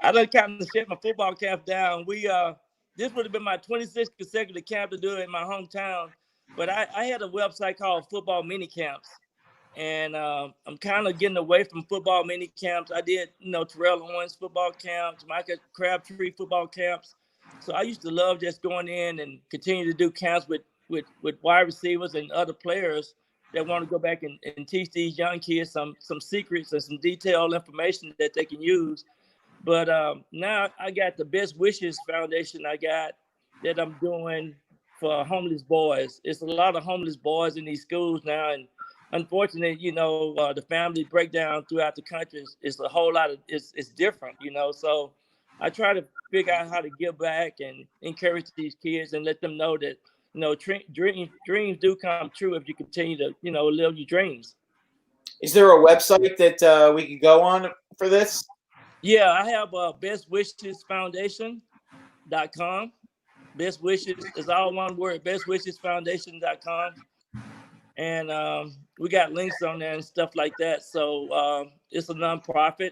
I done kind of shut my football camp down. This would have been my 26th consecutive camp to do it in my hometown. But I had a website called Football Mini Camps. And I'm kind of getting away from football mini camps. I did, Terrell Owens football camps, Micah Crabtree football camps. So I used to love just going in and continue to do camps with wide receivers and other players that want to go back and teach these young kids some secrets and some detailed information that they can use. But now I got the Best Wishes Foundation that I'm doing for homeless boys. It's a lot of homeless boys in these schools now, and unfortunately, the family breakdown throughout the country is a whole lot of it's different, So I try to figure out how to give back and encourage these kids and let them know that dreams do come true if you continue to live your dreams. Is there a website that we could go on for this? Yeah, I have bestwishesfoundation.com. Best Wishes is all one word. bestwishesfoundation.com. And we got links on there and stuff like that. So it's a nonprofit.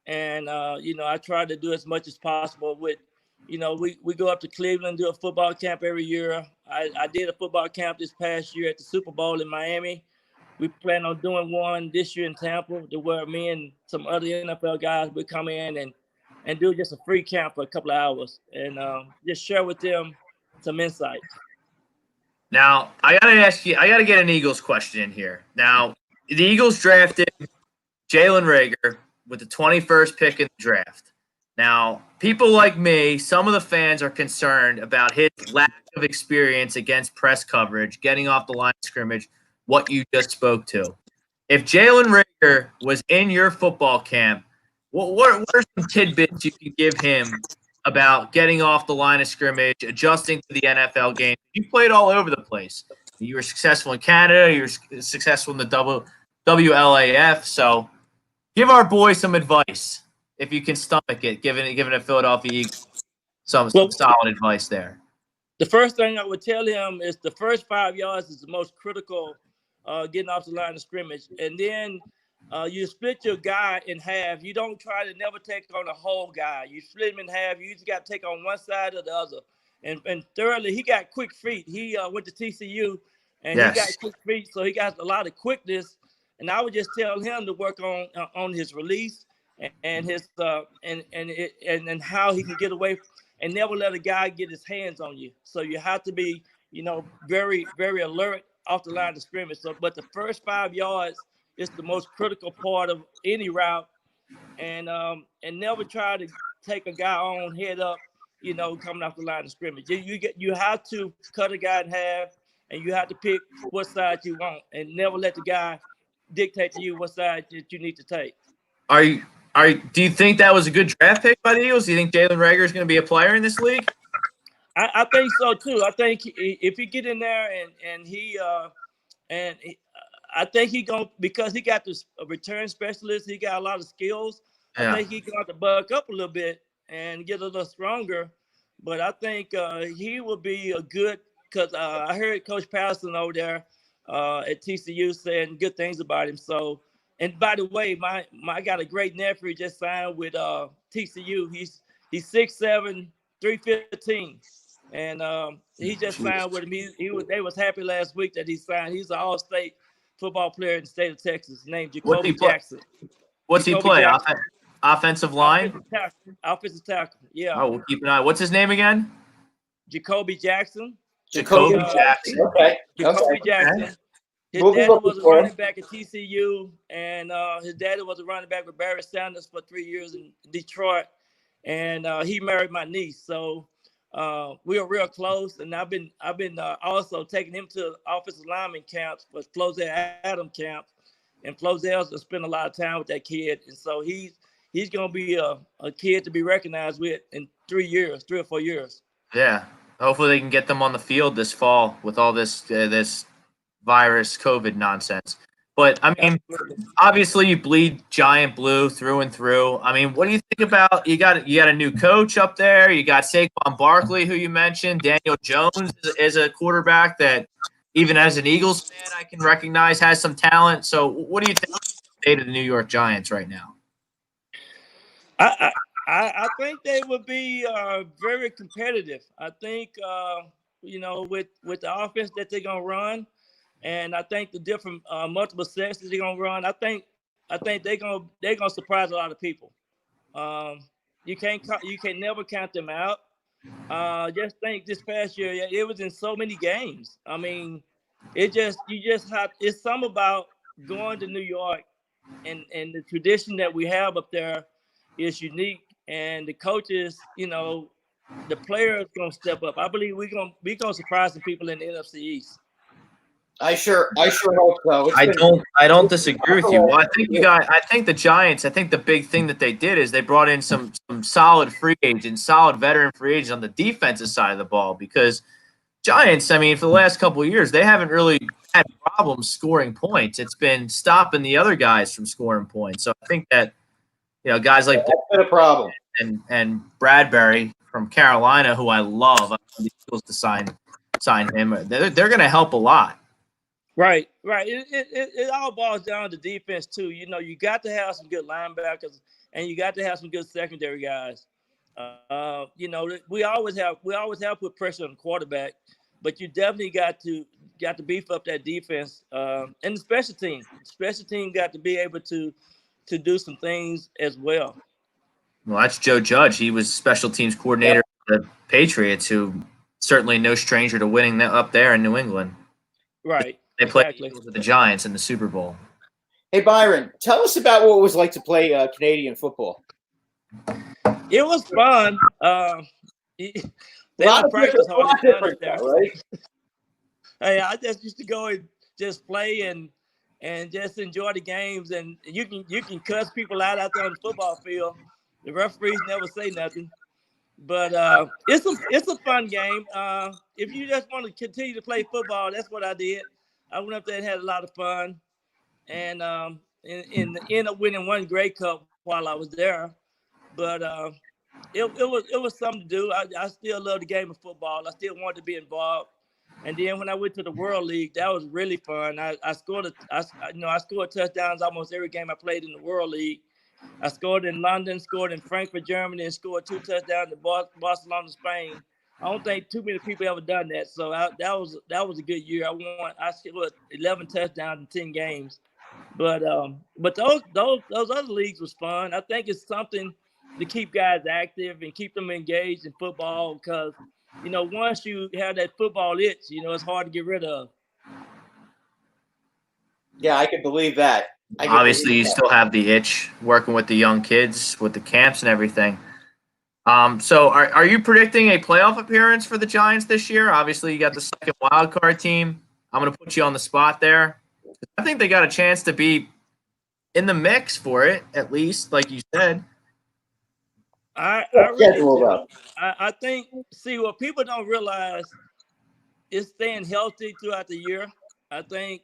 And, I try to do as much as possible with, we go up to Cleveland, do a football camp every year. I did a football camp this past year at the Super Bowl in Miami. We plan on doing one this year in Tampa to where me and some other NFL guys would come in and and do just a free camp for a couple of hours and just share with them some insights. Now, I got to ask you, I got to get an Eagles question in here. Now, the Eagles drafted Jalen Reagor with the 21st pick in the draft. Now, people like me, some of the fans are concerned about his lack of experience against press coverage, getting off the line of scrimmage, what you just spoke to. If Jalen Reagor was in your football camp, what are some tidbits you can give him about getting off the line of scrimmage, adjusting to the NFL game? You played all over the place. You were successful in Canada. You were successful in the WLAF. So give our boy some advice if you can stomach it, given a Philadelphia Eagles some solid advice there. The first thing I would tell him is the first 5 yards is the most critical, getting off the line of scrimmage. And then you split your guy in half. You don't try to never take on the whole guy. You split him in half. You just got to take on one side or the other. And thirdly, he got quick feet. He went to TCU, and he got quick feet, so he got a lot of quickness. And I would just tell him to work on his release and his and how he can get away and never let a guy get his hands on you. So you have to be, very, very alert off the line of scrimmage. So, but the first 5 yards is the most critical part of any route, and never try to take a guy on head up, coming off the line of scrimmage. You have to cut a guy in half, and you have to pick what side you want, and never let the guy dictate to you what side that you need to take. Do you think that was a good draft pick by the Eagles? Do you think Jalen Reagor is going to be a player in this league? I think so too. I think if he get in there I think he going because he got this return specialist. He got a lot of skills. I think he got to buck up a little bit and get a little stronger. But I think he will be a good because I heard Coach Patterson over there at TCU saying good things about him. So, and by the way, I got a great nephew just signed with TCU. He's 6'7", 315. And he just signed with him. They was happy last week that he signed. He's an all-state football player in the state of Texas named Jacoby Jackson. What's he play? Offensive line? Offensive tackle, yeah. Oh, we'll keep an eye. What's his name again? Jacoby Jackson. Jacoby Jackson. Okay. Jacoby Jackson. His daddy was a running back at TCU, and his daddy was a running back with Barry Sanders for 3 years in Detroit. And he married my niece, so we were real close. And I've been also taking him to offensive lineman camps for Flozell Adam camp, and Flozell's spent a lot of time with that kid, and so he's gonna be a kid to be recognized with in 3 or 4 years. Yeah, hopefully they can get them on the field this fall with all this virus COVID nonsense. But I mean, obviously you bleed giant blue through and through. I mean, what do you think about you got a new coach up there? You got Saquon Barkley, who you mentioned. Daniel Jones is a quarterback that even as an Eagles fan I can recognize has some talent. So what do you think of the state of the New York Giants right now? I think they would be very competitive. I think with the offense that they're gonna run. And I think the different multiple sets that they're gonna run, I think they're gonna surprise a lot of people. You can never count them out. Just think this past year, it was in so many games. I mean, it's something about going to New York, and the tradition that we have up there is unique. And the coaches, the players gonna step up. I believe we're gonna surprise some people in the NFC East. I sure hope so. I don't disagree with you. Well, I think the Giants, I think the big thing that they did is they brought in some solid free agents, solid veteran free agents on the defensive side of the ball, because Giants, I mean, for the last couple of years, they haven't really had problems scoring points. It's been stopping the other guys from scoring points. So I think that, guys like that's been a problem. And Bradbury from Carolina, who I love, I want the Eagles to sign him. They're going to help a lot. Right. It all boils down to defense too. You got to have some good linebackers, and you got to have some good secondary guys. We always have put pressure on the quarterback, but you definitely got to beef up that defense, and the special team. Special team got to be able to do some things as well. Well, that's Joe Judge. He was special teams coordinator for the Patriots, who certainly no stranger to winning up there in New England. Right. They played Exactly. with the Giants in the Super Bowl. Hey, Byron, tell us about what it was like to play Canadian football. It was fun. They don't practice hardly there. Right? Hey, I just used to go and just play and just enjoy the games. And you can cuss people out there on the football field. The referees never say nothing. But it's a fun game. If you just want to continue to play football, that's what I did. I went up there and had a lot of fun, and ended up winning one Grey Cup while I was there. But it was something to do. I still love the game of football. I still wanted to be involved. And then when I went to the World League, that was really fun. I scored touchdowns almost every game I played in the World League. I scored in London, scored in Frankfurt, Germany, and scored 2 touchdowns in Barcelona, Spain. I don't think too many people ever done that. So that was a good year. I scored 11 touchdowns in 10 games. But those other leagues was fun. I think it's something to keep guys active and keep them engaged in football because, once you have that football itch, it's hard to get rid of. Yeah, I can believe that. Obviously, you still have the itch working with the young kids, with the camps and everything. So are you predicting a playoff appearance for the Giants this year? Obviously, you got the second wild card team. I'm going to put you on the spot there. I think they got a chance to be in the mix for it, at least, like you said. I think, see, what people don't realize is staying healthy throughout the year. I think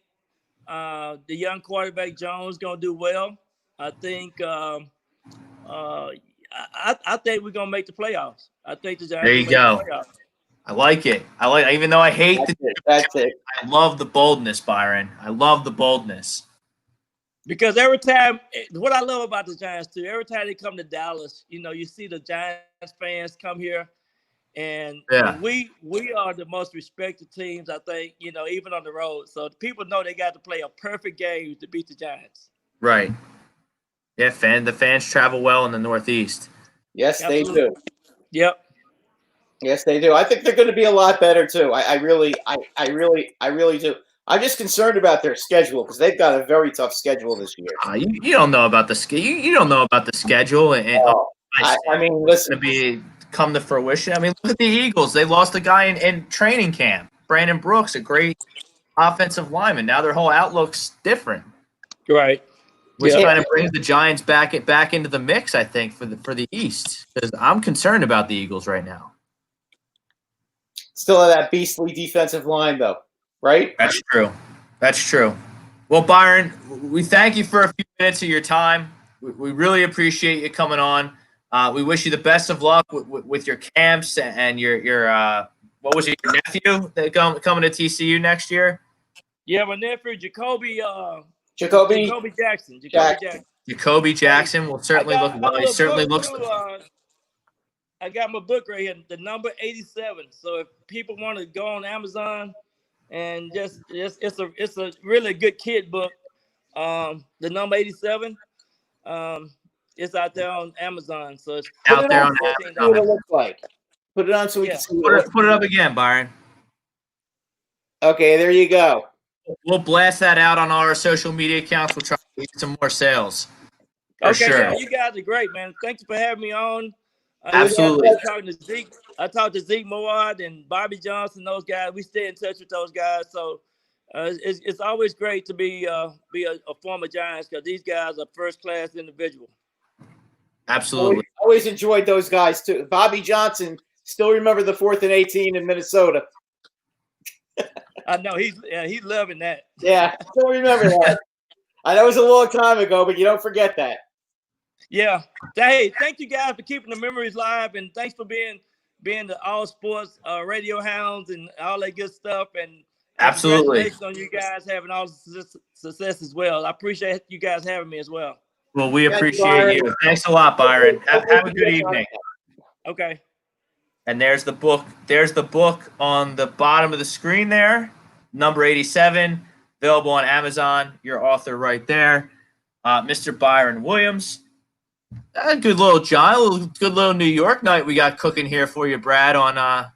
the young quarterback Jones going to do well. I think I think we're gonna make the playoffs. I think the Giants. There you go. I like it. Even though I hate that's it. I love the boldness, Byron. I love the boldness. Because every time, what I love about the Giants too, every time they come to Dallas, you see the Giants fans come here, and we are the most respected teams. I think even on the road. So people know they got to play a perfect game to beat the Giants. Right. Yeah, the fans travel well in the Northeast. Yes, Absolutely. They do. Yep. Yes, they do. I think they're going to be a lot better too. I really do. I'm just concerned about their schedule because they've got a very tough schedule this year. You don't know about the schedule. You don't know about the schedule. I mean, listen. Come to fruition. I mean, look at the Eagles. They lost a guy in training camp, Brandon Brooks, a great offensive lineman. Now their whole outlook's different. Right. Which kind of brings the Giants back into the mix, I think, for the East. Because I'm concerned about the Eagles right now. Still have that beastly defensive line, though, right? That's true. Well, Byron, we thank you for a few minutes of your time. We really appreciate you coming on. We wish you the best of luck with your camps and your what was it, your nephew that coming to TCU next year? Yeah, my nephew Jacoby Jackson. Jacoby Jackson will certainly look well. He certainly looks. I got my book right here, the number 87. So if people want to go on Amazon and it's a really good kid book. The number 87. It's out there on Amazon. So it's out there on Amazon. What it looks like. Put it on so we can see. Put it up again, Byron. Okay, there you go. We'll blast that out on our social media accounts. We'll try to get some more sales. Okay, sure. Yeah, you guys are great, man. Thanks for having me on. Absolutely. I talked to Zeke Moad and Bobby Johnson, those guys. We stay in touch with those guys. So it's always great to be a former Giants because these guys are first-class individuals. Absolutely. Always enjoyed those guys, too. Bobby Johnson, still remember the 4th and 18 in Minnesota. I know he's loving that. Yeah, still remember that. I know it was a long time ago, but you don't forget that. Yeah. Hey, thank you guys for keeping the memories live, and thanks for being the All Sports Radio Hounds and all that good stuff. And absolutely, congratulations on you guys having all the success as well. I appreciate you guys having me as well. Well, we appreciate you. Thanks a lot, Byron. Have a good evening. Okay. And there's the book. There's the book on the bottom of the screen there, number 87, available on Amazon. Your author right there, Mr. Byron Williams. A good little good little New York night we got cooking here for you, Brad. On I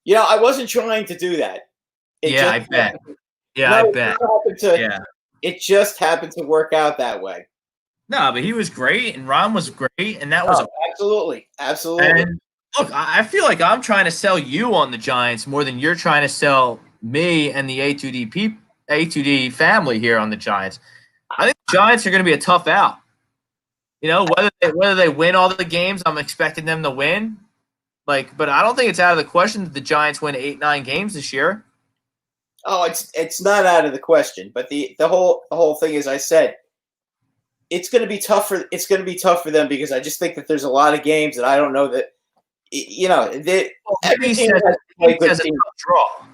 wasn't trying to do that. I bet. Yeah, No, I bet. It just happened to work out that way. No, but he was great, and Ron was great, and that was absolutely. And look, I feel like I'm trying to sell you on the Giants more than you're trying to sell me and the A2D family here on the Giants. I think the Giants are going to be a tough out. Whether they win all the games, I'm expecting them to win. But I don't think it's out of the question that the Giants win 8-9 games this year. Oh, it's not out of the question. But the whole thing, as I said, it's going to be tough for them because I just think that there's a lot of games that I don't know that every team has a tough draw.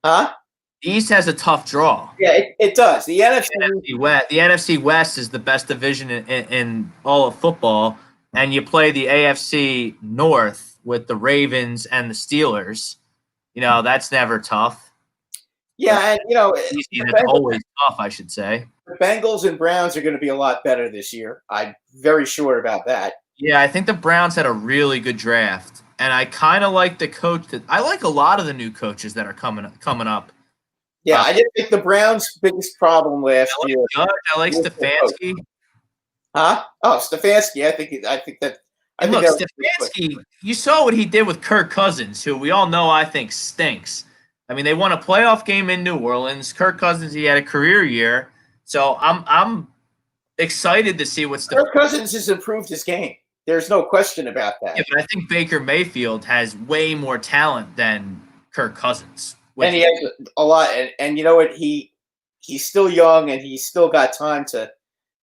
Huh? The East has a tough draw. Yeah, it does. The NFC West is the best division in all of football, and you play the AFC North with the Ravens and the Steelers. That's never tough. Yeah, and it's always tough, I should say. The Bengals and Browns are going to be a lot better this year. I'm very sure about that. Yeah, I think the Browns had a really good draft, and I kind of like the coach. I like a lot of the new coaches that are coming up. Yeah, I didn't think the Browns' biggest problem last year. I like Stefanski. Huh? Oh, Stefanski. I think that. Look, Stefanski. You saw what he did with Kirk Cousins, who we all know I think stinks. I mean, they won a playoff game in New Orleans. Kirk Cousins, he had a career year. So I'm excited to see what's Kirk Cousins has improved his game. There's no question about that. Yeah, but I think Baker Mayfield has way more talent than Kirk Cousins. And he has a lot. And you know what? He's still young and he's still got time to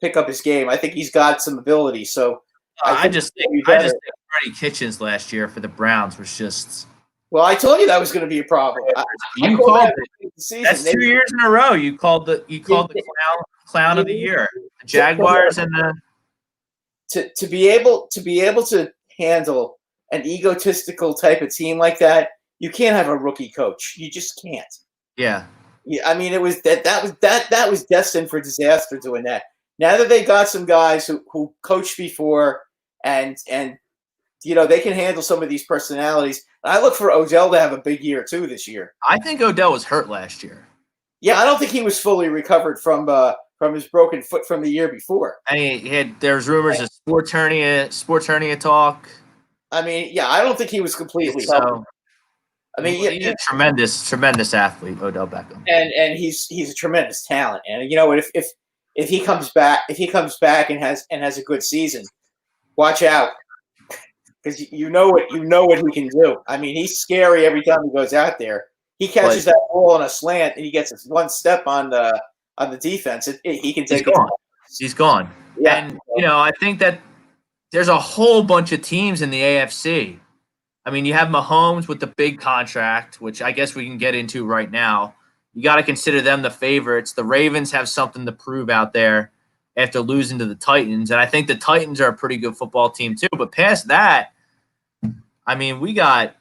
pick up his game. I think he's got some ability. So I just think Freddie Kitchens last year for the Browns was just. Well, I told you that was going to be a problem. You called it. That's 2 years in a row. You called the clown of the year. The Jaguars and the to be able to handle an egotistical type of team like that, you can't have a rookie coach. You just can't. Yeah. I mean, it was that was destined for disaster doing that. Now that they got some guys who coached before and they can handle some of these personalities. I look for Odell to have a big year too this year. I think Odell was hurt last year. Yeah, I don't think he was fully recovered from his broken foot from the year before. And there's rumors of sports hernia talk. I mean, yeah, I don't think he was completely healthy. I mean, he's a tremendous athlete, Odell Beckham, and he's a tremendous talent. And if he comes back and has a good season, watch out. Because you know what he can do. I mean, he's scary every time he goes out there. He catches that ball on a slant and he gets one step on the defense. He can take it. He's gone. Yeah. And I think that there's a whole bunch of teams in the AFC. I mean, you have Mahomes with the big contract, which I guess we can get into right now. You got to consider them the favorites. The Ravens have something to prove out there after losing to the Titans. And I think the Titans are a pretty good football team too. But past that, I mean, we got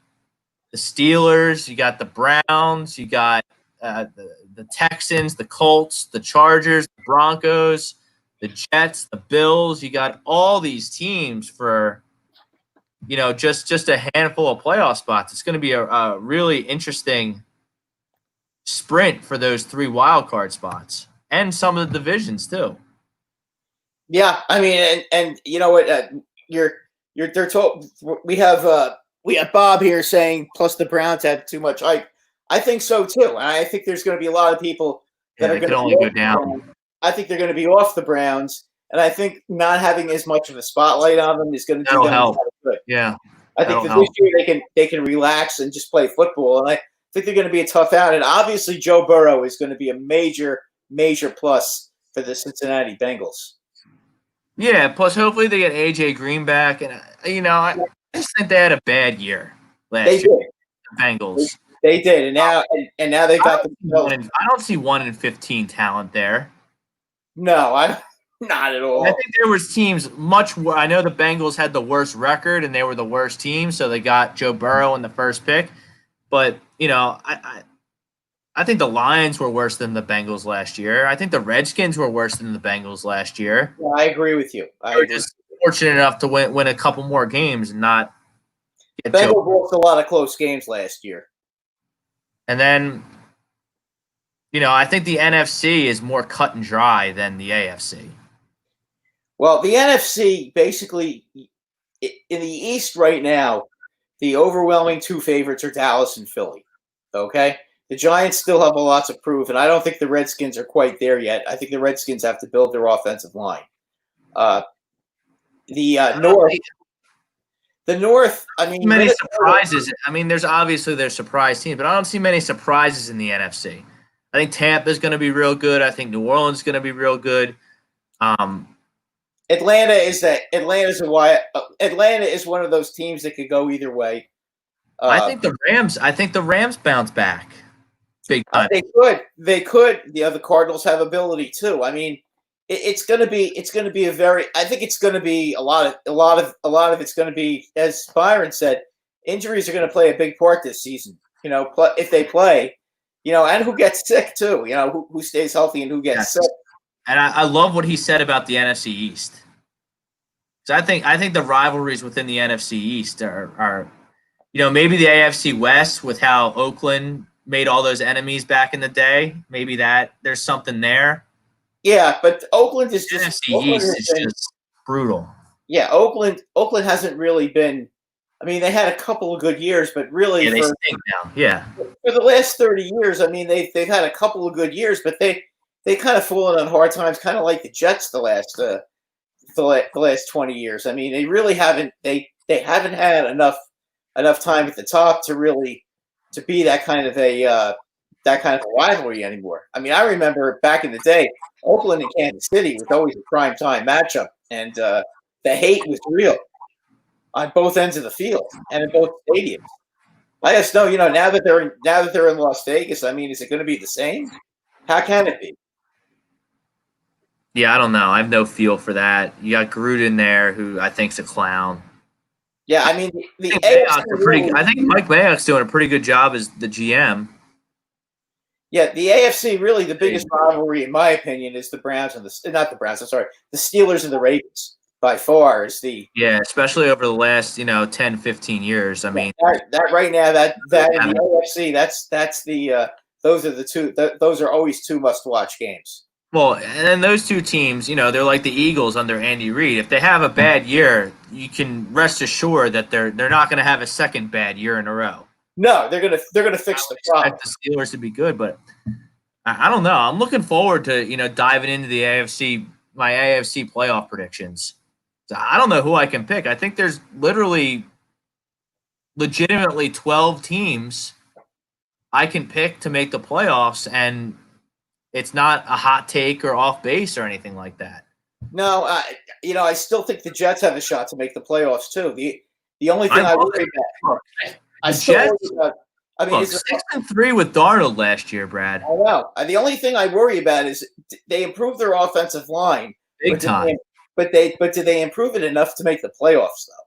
the Steelers, you got the Browns, you got the Texans, the Colts, the Chargers, the Broncos, the Jets, the Bills. You got all these teams for, just a handful of playoff spots. It's going to be a really interesting sprint for those 3 wild card spots and some of the divisions too. Yeah, I mean, and you know what? They're told we have Bob here saying plus the Browns had too much hype. I think so too, and I think there's going to be a lot of people that are going to only go down. I think they're going to be off the Browns, and I think not having as much of a spotlight on them is going to do them help. Good. Yeah, I think that this year they can relax and just play football, and I think they're going to be a tough out. And obviously, Joe Burrow is going to be a major plus for the Cincinnati Bengals. Yeah, plus hopefully they get AJ Green back, and I just think they had a bad year last year. Did. The Bengals. They did, and now they got I don't see 1 in 15 talent there. No, not at all. I think there was teams much worse. I know the Bengals had the worst record, and they were the worst team, so they got Joe Burrow in the first pick. But I think the Lions were worse than the Bengals last year. I think the Redskins were worse than the Bengals last year. Yeah, I agree with you. fortunate enough to win a couple more games and not get Bengals choked. lost a lot of close games last year. And then, I think the NFC is more cut and dry than the AFC. Well, the NFC basically in the East right now, the overwhelming two favorites are Dallas and Philly. Okay, the Giants still have a lot to prove, and I don't think the Redskins are quite there yet. I think the Redskins have to build their offensive line. The North. I mean, many surprises. I mean, there's surprise teams, but I don't see many surprises in the NFC. I think Tampa's going to be real good. I think New Orleans is going to be real good. Atlanta is one of those teams that could go either way. I think the Rams bounce back big time. They could. The Cardinals have ability too. I mean, it's going to be a very. I think it's going to be a lot of it's going to be, as Byron said, injuries are going to play a big part this season. If they play, and who gets sick too. Who stays healthy and who gets sick. And I love what he said about the NFC East. So I think the rivalries within the NFC East are maybe the AFC West with how Oakland made all those enemies back in the day. Maybe that there's something there. Yeah, but Oakland is just NFC East is just brutal. Yeah, Oakland hasn't really been. I mean, they had a couple of good years, but really, they stink now. Yeah, for the last 30 years, I mean, they've had a couple of good years, but they kind of fallen on hard times, kind of like the Jets the last 20 years. I mean, they really haven't. They haven't had enough time at the top to be that kind of a rivalry anymore. I mean, I remember back in the day, Oakland and Kansas City was always a prime time matchup, and the hate was real on both ends of the field and in both stadiums. I just know, now that they're in Las Vegas, I mean, is it going to be the same? How can it be? Yeah, I don't know. I have no feel for that. You got Gruden there, who I think's a clown. Yeah, I mean, I think Mike Mayock's doing a pretty good job as the GM. Yeah, the AFC really the biggest rivalry, in my opinion, is the Browns and the Steelers and the Ravens. By far is especially over the last 10, 15 years. I mean, that right now that in the AFC that's the those are the two those are always two must-watch games. Well, and then those two teams, they're like the Eagles under Andy Reid. If they have a bad year, you can rest assured that they're not going to have a second bad year in a row. No, they're gonna fix the problem. Expect the Steelers to be good, but I don't know. I'm looking forward to diving into the AFC, my AFC playoff predictions. So I don't know who I can pick. I think there's legitimately 12 teams I can pick to make the playoffs, and it's not a hot take or off base or anything like that. No, I still think the Jets have a shot to make the playoffs too. The only thing I worry about, I mean, 6-3 with Darnold last year, Brad. I know. The only thing I worry about is they improved their offensive line big time. But do they improve it enough to make the playoffs though?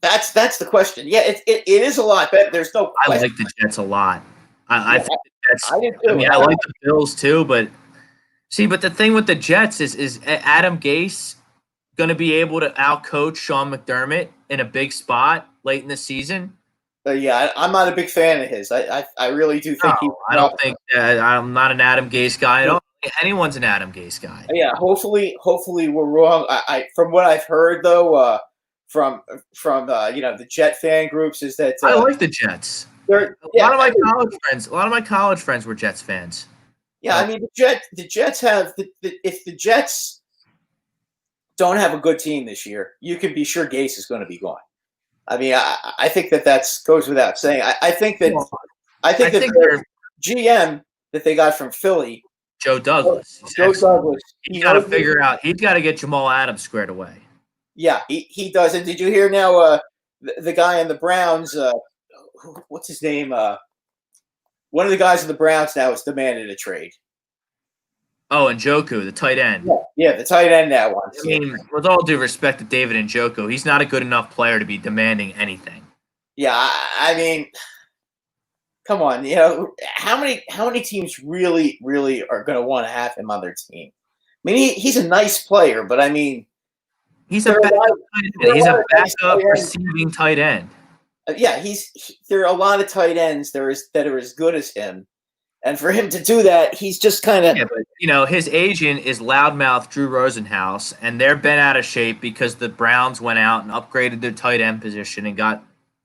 That's the question. Yeah, it is a lot better. There's no question. I like the Jets a lot. I think I do too. I mean, I like the Bills too, but the thing with the Jets is Adam Gase going to be able to outcoach Sean McDermott in a big spot late in the season? I'm not a big fan of his. I really do think I don't think I'm not an Adam Gase guy. I don't think anyone's an Adam Gase guy. Yeah, hopefully we're wrong. I from what I've heard though, from the Jet fan groups is that I like the Jets. A lot of my college friends were Jets fans. Yeah, I mean the Jets have if the Jets don't have a good team this year, you can be sure Gase is going to be gone. I mean, I think that goes without saying. I think that their GM that they got from Philly, Joe Douglas. He's got to figure out. He's got to get Jamal Adams squared away. Yeah, he does. And did you hear now? The guy in the Browns, what's his name? One of the guys in the Browns now has demanded a trade. Oh, Njoku, the tight end. Yeah, the tight end now wants. I mean, with all due respect to David Njoku, he's not a good enough player to be demanding anything. Yeah, I mean, come on, how many teams really are going to want to have him on their team? I mean, he's a nice player, but I mean, He's a backup tight end. He's a backup receiving tight end. Yeah, there are a lot of tight ends that are as good as him. And for him to do that, he's just kind of... Yeah, but, his agent is loudmouth Drew Rosenhaus, and they're bent out of shape because the Browns went out and upgraded their tight end position and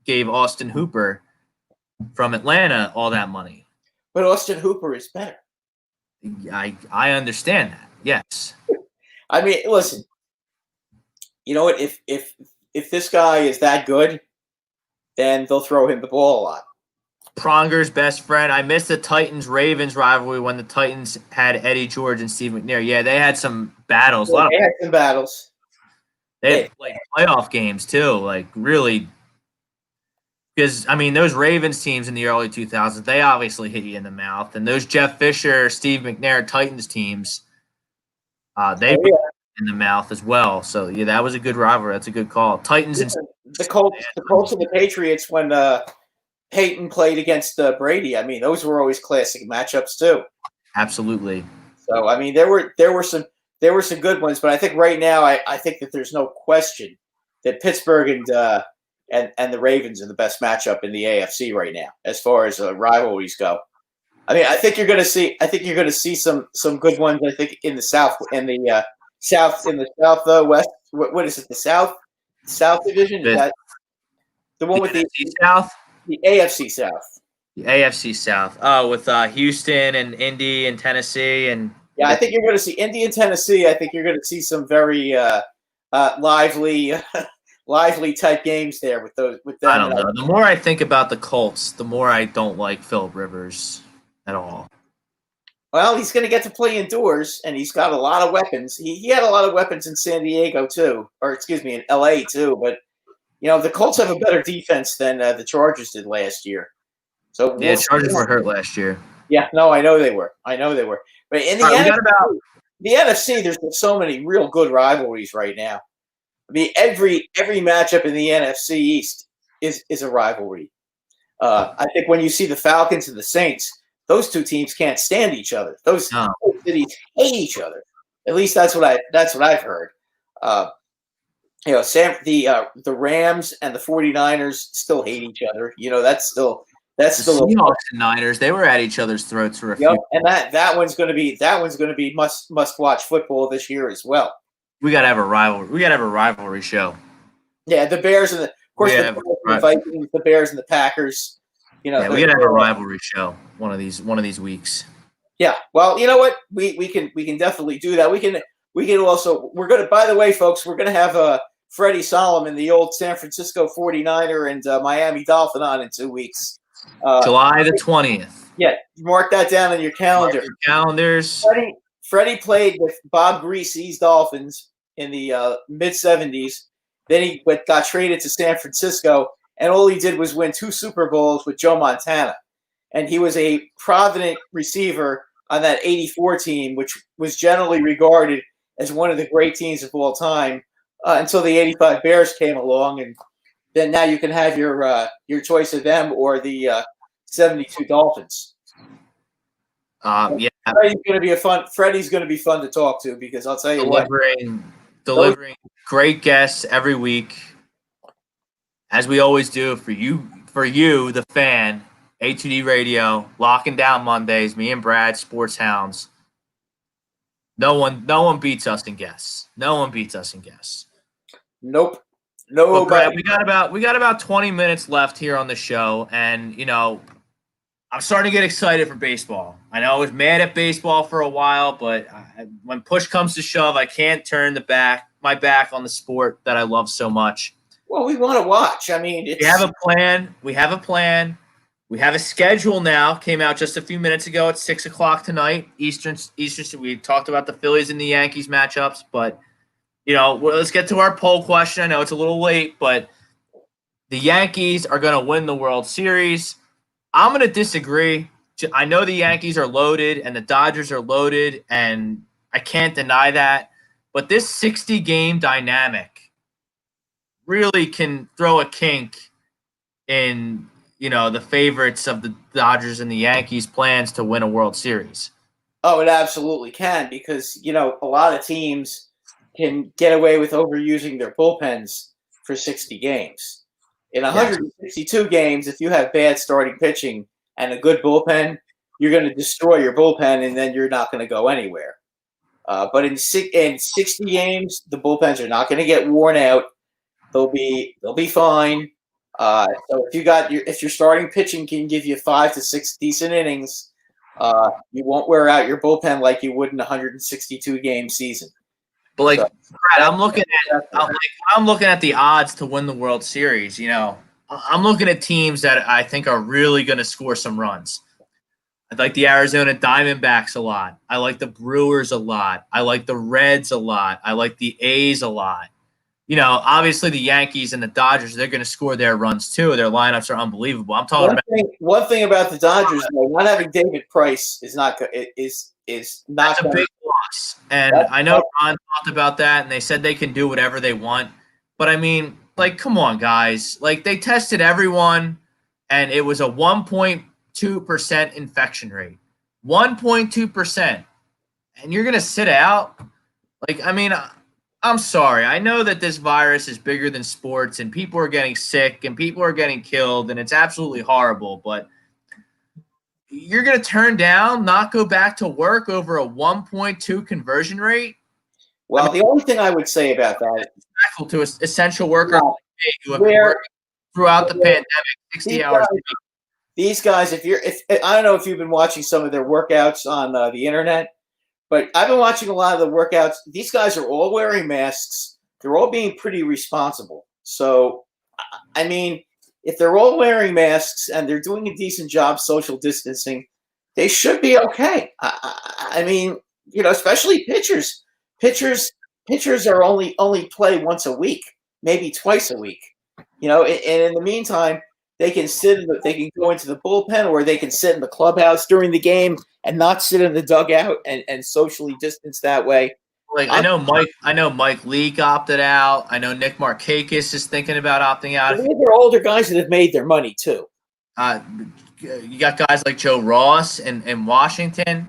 gave Austin Hooper from Atlanta all that money. But Austin Hooper is better. I understand that, yes. I mean, listen, you know what? If this guy is that good, then they'll throw him the ball a lot. Pronger's best friend. I missed the Titans-Ravens rivalry when the Titans had Eddie George and Steve McNair. Yeah, they had some battles. Yeah, they had some battles. They had playoff games too, really. Because, those Ravens teams in the early 2000s, they obviously hit you in the mouth. And those Jeff Fisher, Steve McNair Titans teams, they hit in the mouth as well. So, yeah, that was a good rivalry. That's a good call. Titans and the Colts and the Patriots when Peyton played against Brady. Those were always classic matchups too. Absolutely. So, there were some good ones, but I think right now I think that there's no question that Pittsburgh and the Ravens are the best matchup in the AFC right now as far as rivalries go. I think you're going to see some good ones. I think in the South West. What is it? The South Division? Is that the one with the South? The AFC South. The AFC South. Oh, with Houston and Indy and Tennessee and I think you're going to see Indy and Tennessee. I think you're going to see some very lively type games there with those. With them. I don't know. The more I think about the Colts, the more I don't like Phillip Rivers at all. Well, he's going to get to play indoors, and he's got a lot of weapons. He had a lot of weapons in San Diego too, in LA too. But the Colts have a better defense than the Chargers did last year. So Chargers were hurt last year. Yeah, no, I know they were. But in the NFC, there's been so many real good rivalries right now. Every matchup in the NFC East is a rivalry. I think when you see the Falcons and the Saints, those two teams can't stand each other. Those cities hate each other. At least that's what I've heard. The Rams and the 49ers still hate each other. That's still the Seahawks and Niners. They were at each other's throats for a few. And that one's going to be must watch football this year as well. We got to have a rivalry. We got to have a rivalry show. Yeah, the Bears and the Vikings, the Bears and the Packers. We got to have a rivalry show one of these weeks. Yeah. Well, you know what? We can definitely do that. We can also, by the way, folks, we're going to have Freddie Solomon, the old San Francisco 49er and Miami Dolphin on in 2 weeks. July the 20th. Yeah. Mark that down on your calendar. Calendars. Freddie played with Bob Greasy's Dolphins in the mid-'70s. Then he got traded to San Francisco, and all he did was win 2 Super Bowls with Joe Montana. And he was a prominent receiver on that 84 team, which was generally regarded as one of the great teams of all time until the 85 Bears came along. And then now you can have your choice of them or the 72 Dolphins. Yeah. Freddie's going to be fun to talk to because I'll tell you delivering great guests every week, as we always do for you, the fan. A2D Radio, locking down Mondays. Me and Brad, Sports Hounds. No one beats us in guests. Nope. No, Brad, we got about 20 minutes left here on the show, and I'm starting to get excited for baseball. I know I was mad at baseball for a while, but when push comes to shove, I can't turn my back on the sport that I love so much. Well, we want to watch. We have a plan. We have a schedule now. Came out just a few minutes ago at 6:00 tonight, Eastern. We talked about the Phillies and the Yankees matchups, but let's get to our poll question. I know it's a little late, but the Yankees are going to win the World Series. I'm going to disagree. I know the Yankees are loaded and the Dodgers are loaded, and I can't deny that. But this 60-game dynamic really can throw a kink in the favorites of the Dodgers and the Yankees' plans to win a World Series. Oh, it absolutely can because, a lot of teams can get away with overusing their bullpens for 60 games. In 162 games, if you have bad starting pitching and a good bullpen, you're going to destroy your bullpen, and then you're not going to go anywhere. But in 60 games, the bullpens are not going to get worn out. They'll be fine. So if your starting pitching can give you 5 to 6 decent innings, you won't wear out your bullpen like you would in a 162 game season. But like, so, Brad, I'm looking at the odds to win the World Series. You know, I'm looking at teams that I think are really going to score some runs. I like the Arizona Diamondbacks a lot. I like the Brewers a lot. I like the Reds a lot. I like the A's a lot. You know, obviously the Yankees and the Dodgers, they're going to score their runs too. Their lineups are unbelievable. I'm talking one thing about the Dodgers, though, not having David Price is not good. Is not a big loss. And I know Ron talked about that, and they said they can do whatever they want. But I mean, like, come on, guys. Like, they tested everyone, and it was a 1.2% infection rate. 1.2%. And you're going to sit out? Like, I mean, I'm sorry. I know that this virus is bigger than sports, and people are getting sick, and people are getting killed, and it's absolutely horrible. But you're going to turn down, not go back to work over a 1.2 conversion rate? Well, the only thing I would say about that is to essential workers who have been working throughout the pandemic, 60 hours a week. These guys, if I don't know if you've been watching some of their workouts on the internet, but I've been watching a lot of the workouts. These guys are all wearing masks. They're all being pretty responsible. So, I mean, if they're all wearing masks and they're doing a decent job social distancing, they should be okay. I mean, you know, especially pitchers. Pitchers are only play once a week, maybe twice a week. You know, and in the meantime, they can they can go into the bullpen, or they can sit in the clubhouse during the game and not sit in the dugout and socially distance that way. Like, I know Mike Leake opted out. I know Nick Markakis is thinking about opting out. They're older guys that have made their money too. You got guys like Joe Ross in Washington.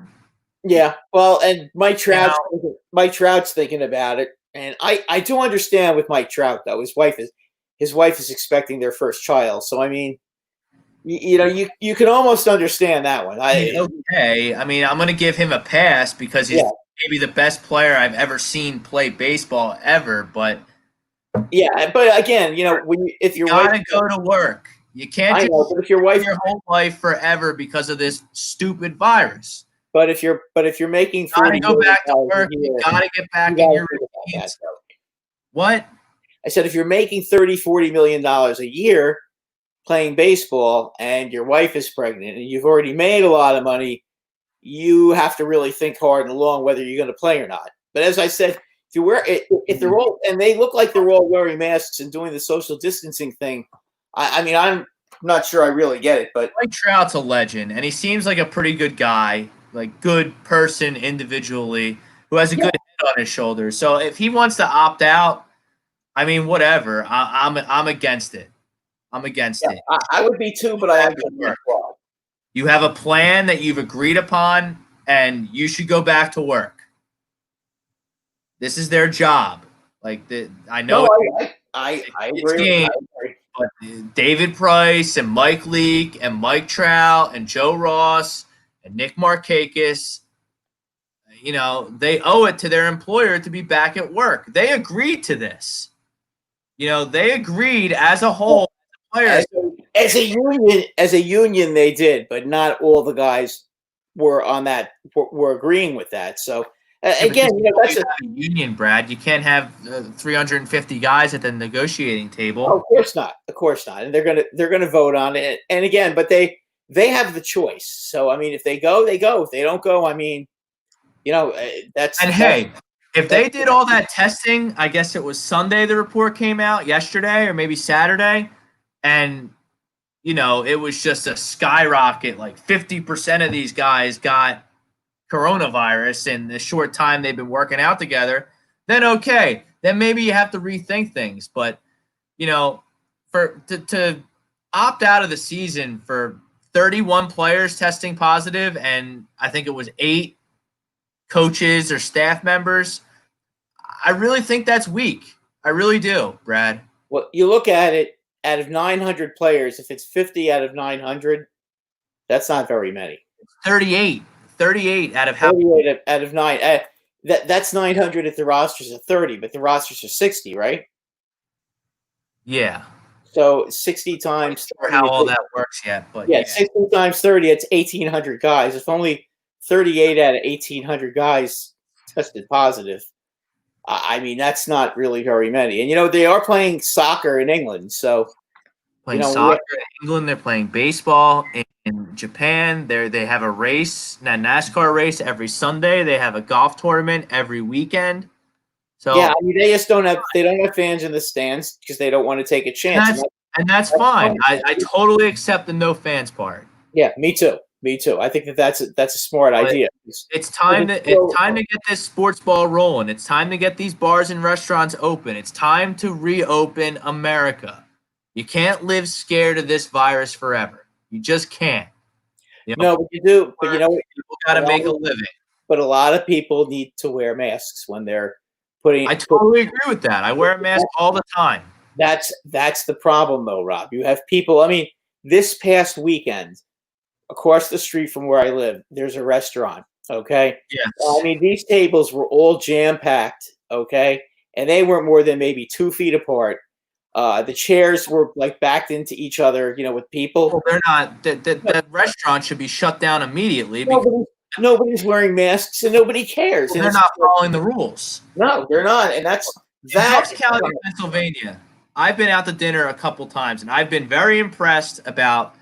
Yeah, well, and Mike Trout's thinking about it, and I do understand with Mike Trout though. His wife is expecting their first child, so I mean, you can almost understand that one. Okay, I mean, I'm going to give him a pass because he's maybe the best player I've ever seen play baseball ever. But yeah, but again, you know, if your wife gotta go to work, you can't but if your wife your whole life forever because of this stupid virus. But if you're making $40 million, go back to work. You gotta get back in your routines. What? I said, if you're making $30-40 million a year playing baseball and your wife is pregnant and you've already made a lot of money, you have to really think hard and long whether you're going to play or not. But as I said, if they're all, and they look like they're all wearing masks and doing the social distancing thing, I mean, I'm not sure I really get it. But Mike Trout's a legend, and he seems like a pretty good guy, like good person individually, who has a good head on his shoulders. So if he wants to opt out, I mean, whatever. I'm against it. I'm against it. I would be too, but I am going. You have a plan that you've agreed upon, and you should go back to work. This is their job. Like I know. No, I agree. But David Price and Mike Leake and Mike Trout and Joe Ross and Nick Markakis, you know, they owe it to their employer to be back at work. They agreed to this. You know, they agreed as a whole. Players. As a union, they did, but not all the guys were agreeing with that. So again, you know, that's a union, Brad. You can't have 350 guys at the negotiating table. Oh, of course not. And they're gonna vote on it. And again, but they have the choice. So I mean, if they go, they go. If they don't go, I mean, you know, if they did all that testing, I guess it was Sunday the report came out, yesterday or maybe Saturday, and you know, it was just a skyrocket. Like 50% of these guys got coronavirus in the short time they've been working out together. Then okay, then maybe you have to rethink things. But you know, to opt out of the season for 31 players testing positive, and I think it was 8 coaches or staff members, I really think that's weak. I really do, Brad. Well, you look at it, out of 900 players, if it's 50 out of 900, that's not very many. 38 out of how 38 out of 9. That's 900 if the rosters are 30, but the rosters are 60, right? Yeah. So 60 times Or how all that works yet, but yeah, 60 times 30, it's 1,800 guys. If only 38 out of 1,800 guys tested positive, I mean, that's not really very many. And, they are playing soccer in England. So, playing soccer in England, they're playing baseball in Japan. They have a race, a NASCAR race every Sunday. They have a golf tournament every weekend. So yeah, I mean, they don't have fans in the stands because they don't want to take a chance. And that's fine. I totally accept the no fans part. Yeah, me too. I think that's a smart idea. It's time to get this sports ball rolling. It's time to get these bars and restaurants open. It's time to reopen America. You can't live scared of this virus forever. You just can't. No, but you do. But people got to make a living. But a lot of people need to wear masks when they're putting. I totally agree with that. I wear a mask all the time. That's the problem, though, Rob. You have people. I mean, this past weekend, across the street from where I live, there's a restaurant. Okay. Yes. I mean, these tables were all jam packed. Okay, and they weren't more than maybe 2 feet apart. The chairs were like backed into each other, with people. Well, they're not. That restaurant should be shut down immediately. Nobody's wearing masks and nobody cares. Well, they're not following the rules. No, they're not, and that's Bucks County, Pennsylvania. I've been out to dinner a couple times, and I've been very impressed about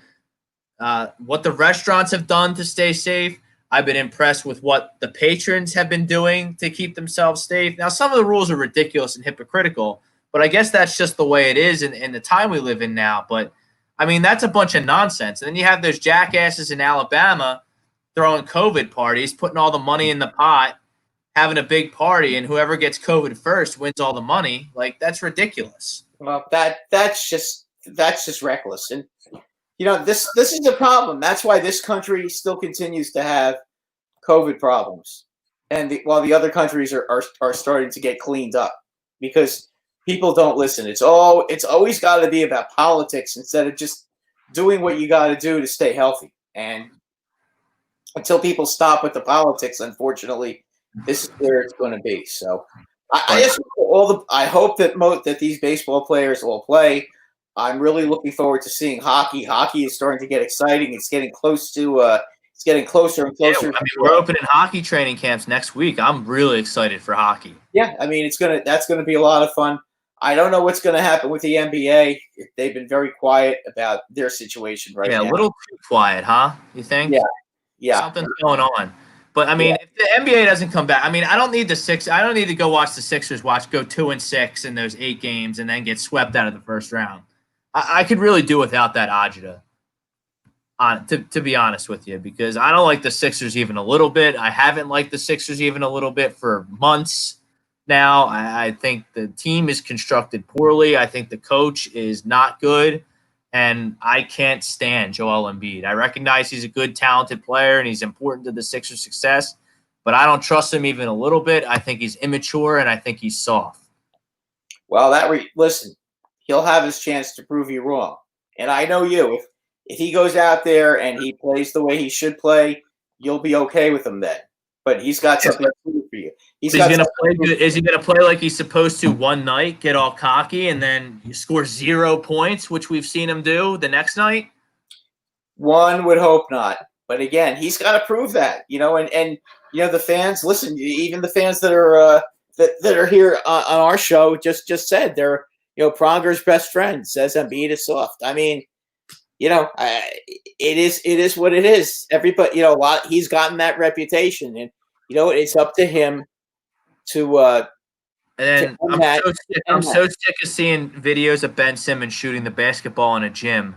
what the restaurants have done to stay safe. I've been impressed with what the patrons have been doing to keep themselves safe. Now, some of the rules are ridiculous and hypocritical, but I guess that's just the way it is in the time we live in now. But, I mean, that's a bunch of nonsense. And then you have those jackasses in Alabama throwing COVID parties, putting all the money in the pot, having a big party, and whoever gets COVID first wins all the money. Like, that's ridiculous. Well, that's just reckless. And, this is the problem. That's why this country still continues to have COVID problems. And while the other countries are starting to get cleaned up because people don't listen. It's always got to be about politics instead of just doing what you got to do to stay healthy. And until people stop with the politics, unfortunately, this is where it's going to be. So I hope that these baseball players will play. I'm really looking forward to seeing hockey. Hockey is starting to get exciting. It's getting close to it's getting closer and closer. Yeah, I mean, we're opening hockey training camps next week. I'm really excited for hockey. Yeah, I mean, that's gonna be a lot of fun. I don't know what's going to happen with the NBA. They've been very quiet about their situation right now. Yeah, a little too quiet, huh? You think? Yeah. Something's going on. But, I mean, if the NBA doesn't come back, I mean, I don't need to go watch the Sixers go 2-6 in those 8 games and then get swept out of the first round. I could really do without that agita, to be honest with you, because I don't like the Sixers even a little bit. I haven't liked the Sixers even a little bit for months. Now, I think the team is constructed poorly. I think the coach is not good, and I can't stand Joel Embiid. I recognize he's a good, talented player, and he's important to the Sixers' success, but I don't trust him even a little bit. I think he's immature, and I think he's soft. Well, listen, he'll have his chance to prove you wrong. And I know you. If he goes out there and he plays the way he should play, you'll be okay with him then. But he's got something to prove for you. Is he going to play like he's supposed to one night, get all cocky, and then score 0 points, which we've seen him do the next night? One would hope not. But again, he's got to prove that, and the fans, listen, even the fans that are here on our show just said they're, Pronger's best friend says Embiid is soft. I mean, it is what it is. Everybody, he's gotten that reputation, and it's up to him to. And I'm so sick of seeing videos of Ben Simmons shooting the basketball in a gym,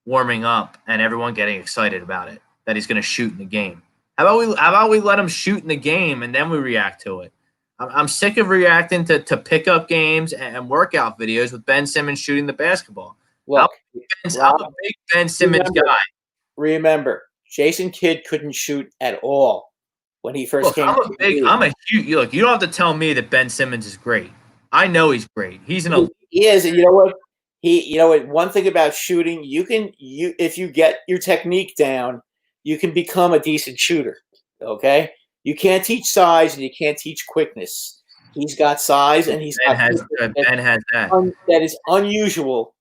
warming up, and everyone getting excited about it that he's going to shoot in the game. How about we let him shoot in the game and then we react to it? I'm sick of reacting to pickup games and workout videos with Ben Simmons shooting the basketball. Look, I'm a big Ben Simmons guy. Remember, Jason Kidd couldn't shoot at all when he first Look, came. I'm a huge look. You don't have to tell me that Ben Simmons is great. I know he's great. He's an elite. He is, and you know what? One thing about shooting, if you get your technique down, you can become a decent shooter. Okay, you can't teach size and you can't teach quickness. He's got size and Ben has that. That is unusual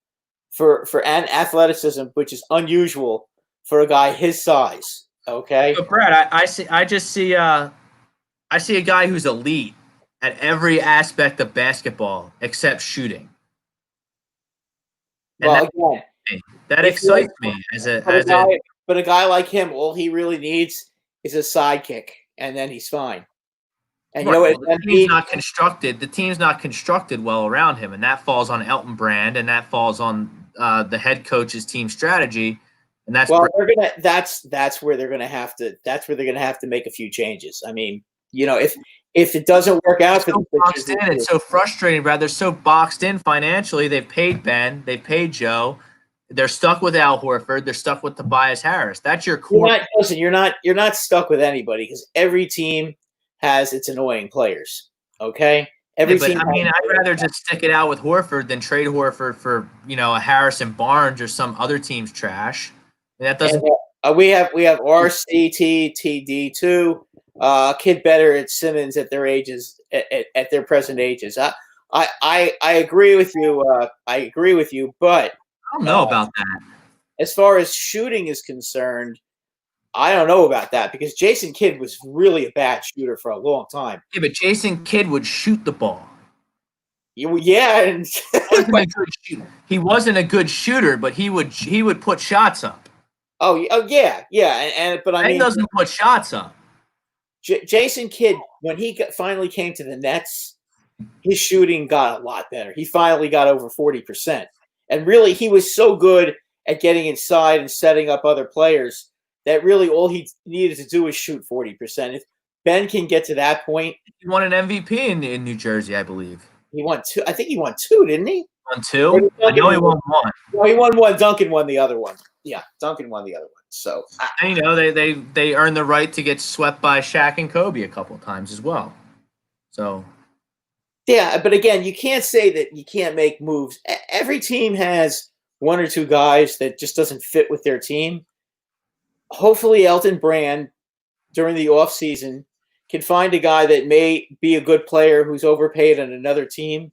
for an athleticism, which is unusual for a guy his size. Okay, But Brad, I see a guy who's elite at every aspect of basketball except shooting. And well, that excites me but a guy like him, all he really needs is a sidekick, and then he's fine. And the team's not constructed. The team's not constructed well around him, and that falls on Elton Brand, and that falls on the head coach's team strategy. And that's where they're gonna have to make a few changes. I mean, if it doesn't work out for the pitchers, it's so frustrating, Brad. They're so boxed in financially. They've paid Ben, they've paid Joe. They're stuck with Al Horford. They're stuck with Tobias Harris. That's your core. You're not stuck with anybody because every team has its annoying players. Okay, I'd rather just stick it out with Horford than trade Horford for a Harrison Barnes or some other team's trash. And that doesn't. We have RCTTD2. Kid better at Simmons at their ages, at their present ages. I agree with you. But I don't know about that. As far as shooting is concerned, I don't know about that because Jason Kidd was really a bad shooter for a long time. Yeah, but Jason Kidd would shoot the ball. Yeah, and he wasn't a good shooter, but he would put shots up. Oh yeah, but he doesn't put shots up. Jason Kidd, when he finally came to the Nets, his shooting got a lot better. He finally got over 40%. And really, he was so good at getting inside and setting up other players that really all he needed to do was shoot 40%. If Ben can get to that point. He won an MVP in New Jersey, I believe. He won two. I think he won two, didn't he? Won two? I know he won one. No, he won one. Duncan won the other one. Yeah, Duncan won the other one. So and, they earned the right to get swept by Shaq and Kobe a couple of times as well. So yeah, but again, you can't say that you can't make moves. Every team has one or two guys that just doesn't fit with their team. Hopefully, Elton Brand during the offseason can find a guy that may be a good player who's overpaid on another team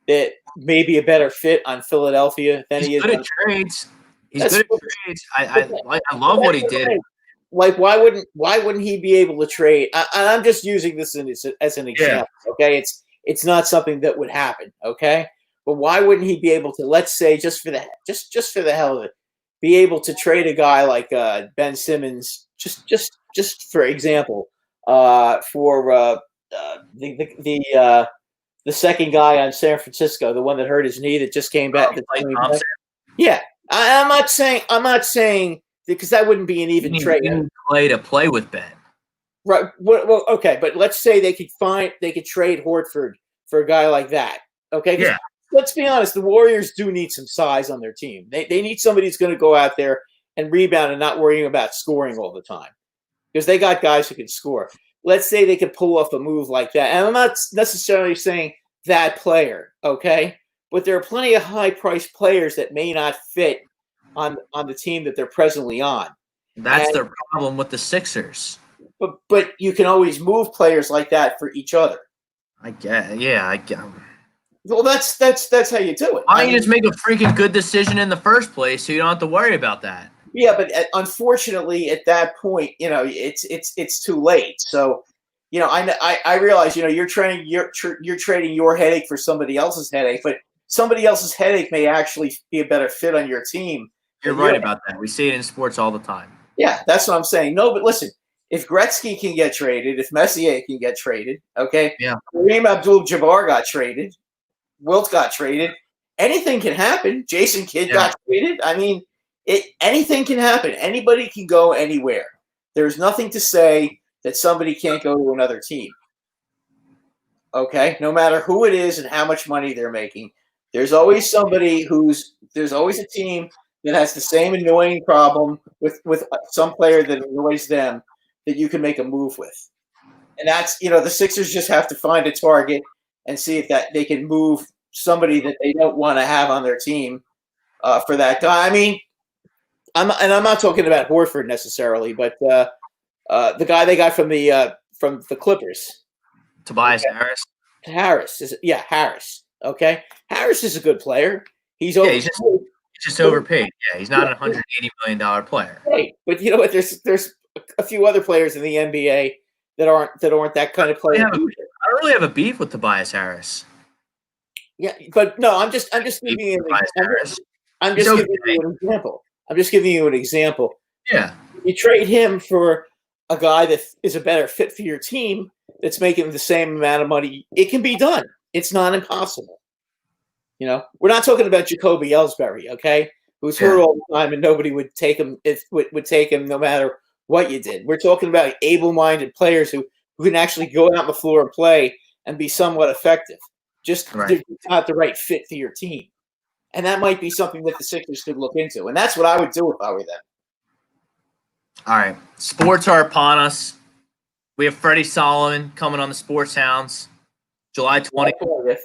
that may be a better fit on Philadelphia than he is. Good at trades. He's good at trades. I love what he did. Like, why wouldn't he be able to trade? I'm just using this as an example. Yeah. Okay, it's not something that would happen. Okay, but why wouldn't he be able to? Let's say just for the hell of it, be able to trade a guy like Ben Simmons, just for example, for the second guy on San Francisco, the one that hurt his knee that just came back. Yeah, I'm not saying because that wouldn't be an even trade. To play with Ben, right? Well, okay, but let's say they could trade Horford for a guy like that. Okay, yeah. Let's be honest, the Warriors do need some size on their team. They need somebody who's going to go out there and rebound and not worrying about scoring all the time because they got guys who can score. Let's say they could pull off a move like that. And I'm not necessarily saying that player, okay? But there are plenty of high-priced players that may not fit on the team that they're presently on. That's their problem with the Sixers. But you can always move players like that for each other. I get. Well, that's how you do it. Why don't you just make a freaking good decision in the first place so you don't have to worry about that? Yeah, but unfortunately, at that point, it's too late. So, I realize, you're trading your headache for somebody else's headache, but somebody else's headache may actually be a better fit on your team. You're right about that. We see it in sports all the time. Yeah, that's what I'm saying. No, but listen, if Gretzky can get traded, if Messier can get traded, okay? Yeah. Kareem Abdul-Jabbar got traded. Wilt got traded. Anything can happen. Jason Kidd got traded. I mean, anything can happen. Anybody can go anywhere. There's nothing to say that somebody can't go to another team. Okay? No matter who it is and how much money they're making, there's always there's always a team that has the same annoying problem with some player that annoys them that you can make a move with. And that's, the Sixers just have to find a target and see if that they can move somebody that they don't want to have on their team for that guy. I mean, I'm not talking about Horford necessarily, but the guy they got from the Clippers, Tobias Harris. Harris. Okay, Harris is a good player. He's just overpaid. Yeah, he's not a $180 million player. Right, but you know what? There's a few other players in the NBA that aren't that kind of player. I don't really have a beef with Tobias Harris. Yeah, but no, I'm just giving you an example. I'm just giving you an example. Yeah. You trade him for a guy that is a better fit for your team that's making the same amount of money. It can be done. It's not impossible. We're not talking about Jacoby Ellsbury, okay? Who's hurt all the time and nobody would take him would take him no matter what you did. We're talking about able-minded players who can actually go out on the floor and play and be somewhat effective. Just they're not the right fit for your team. And that might be something that the Sixers could look into. And that's what I would do if I were them. All right. Sports are upon us. We have Freddie Solomon coming on the Sports Hounds. July 20th.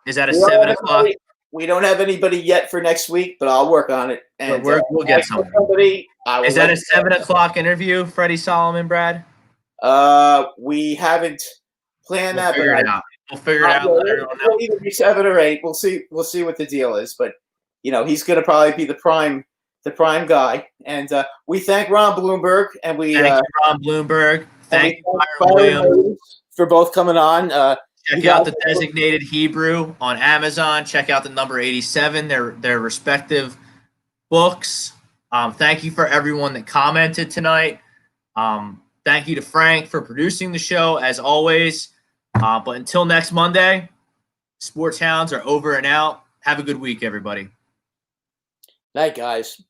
Is that 7 o'clock? We don't have anybody yet for next week, but I'll work on it. And we'll get somebody. Is that a 7 o'clock interview, Freddie Solomon, Brad? We haven't planned that. We'll figure it out. It'll either be 7 or 8. We'll see what the deal is. But he's going to probably be the prime guy. And we thank Ron Bloomberg, and we thank Ron Bloomberg. Thank you, Byron Williams, for both coming on. Check out the Designated Hebrew on Amazon. Check out the number 87, their respective books. Thank you for everyone that commented tonight. Thank you to Frank for producing the show, as always. But until next Monday, Sports Hounds are over and out. Have a good week, everybody. Night, guys.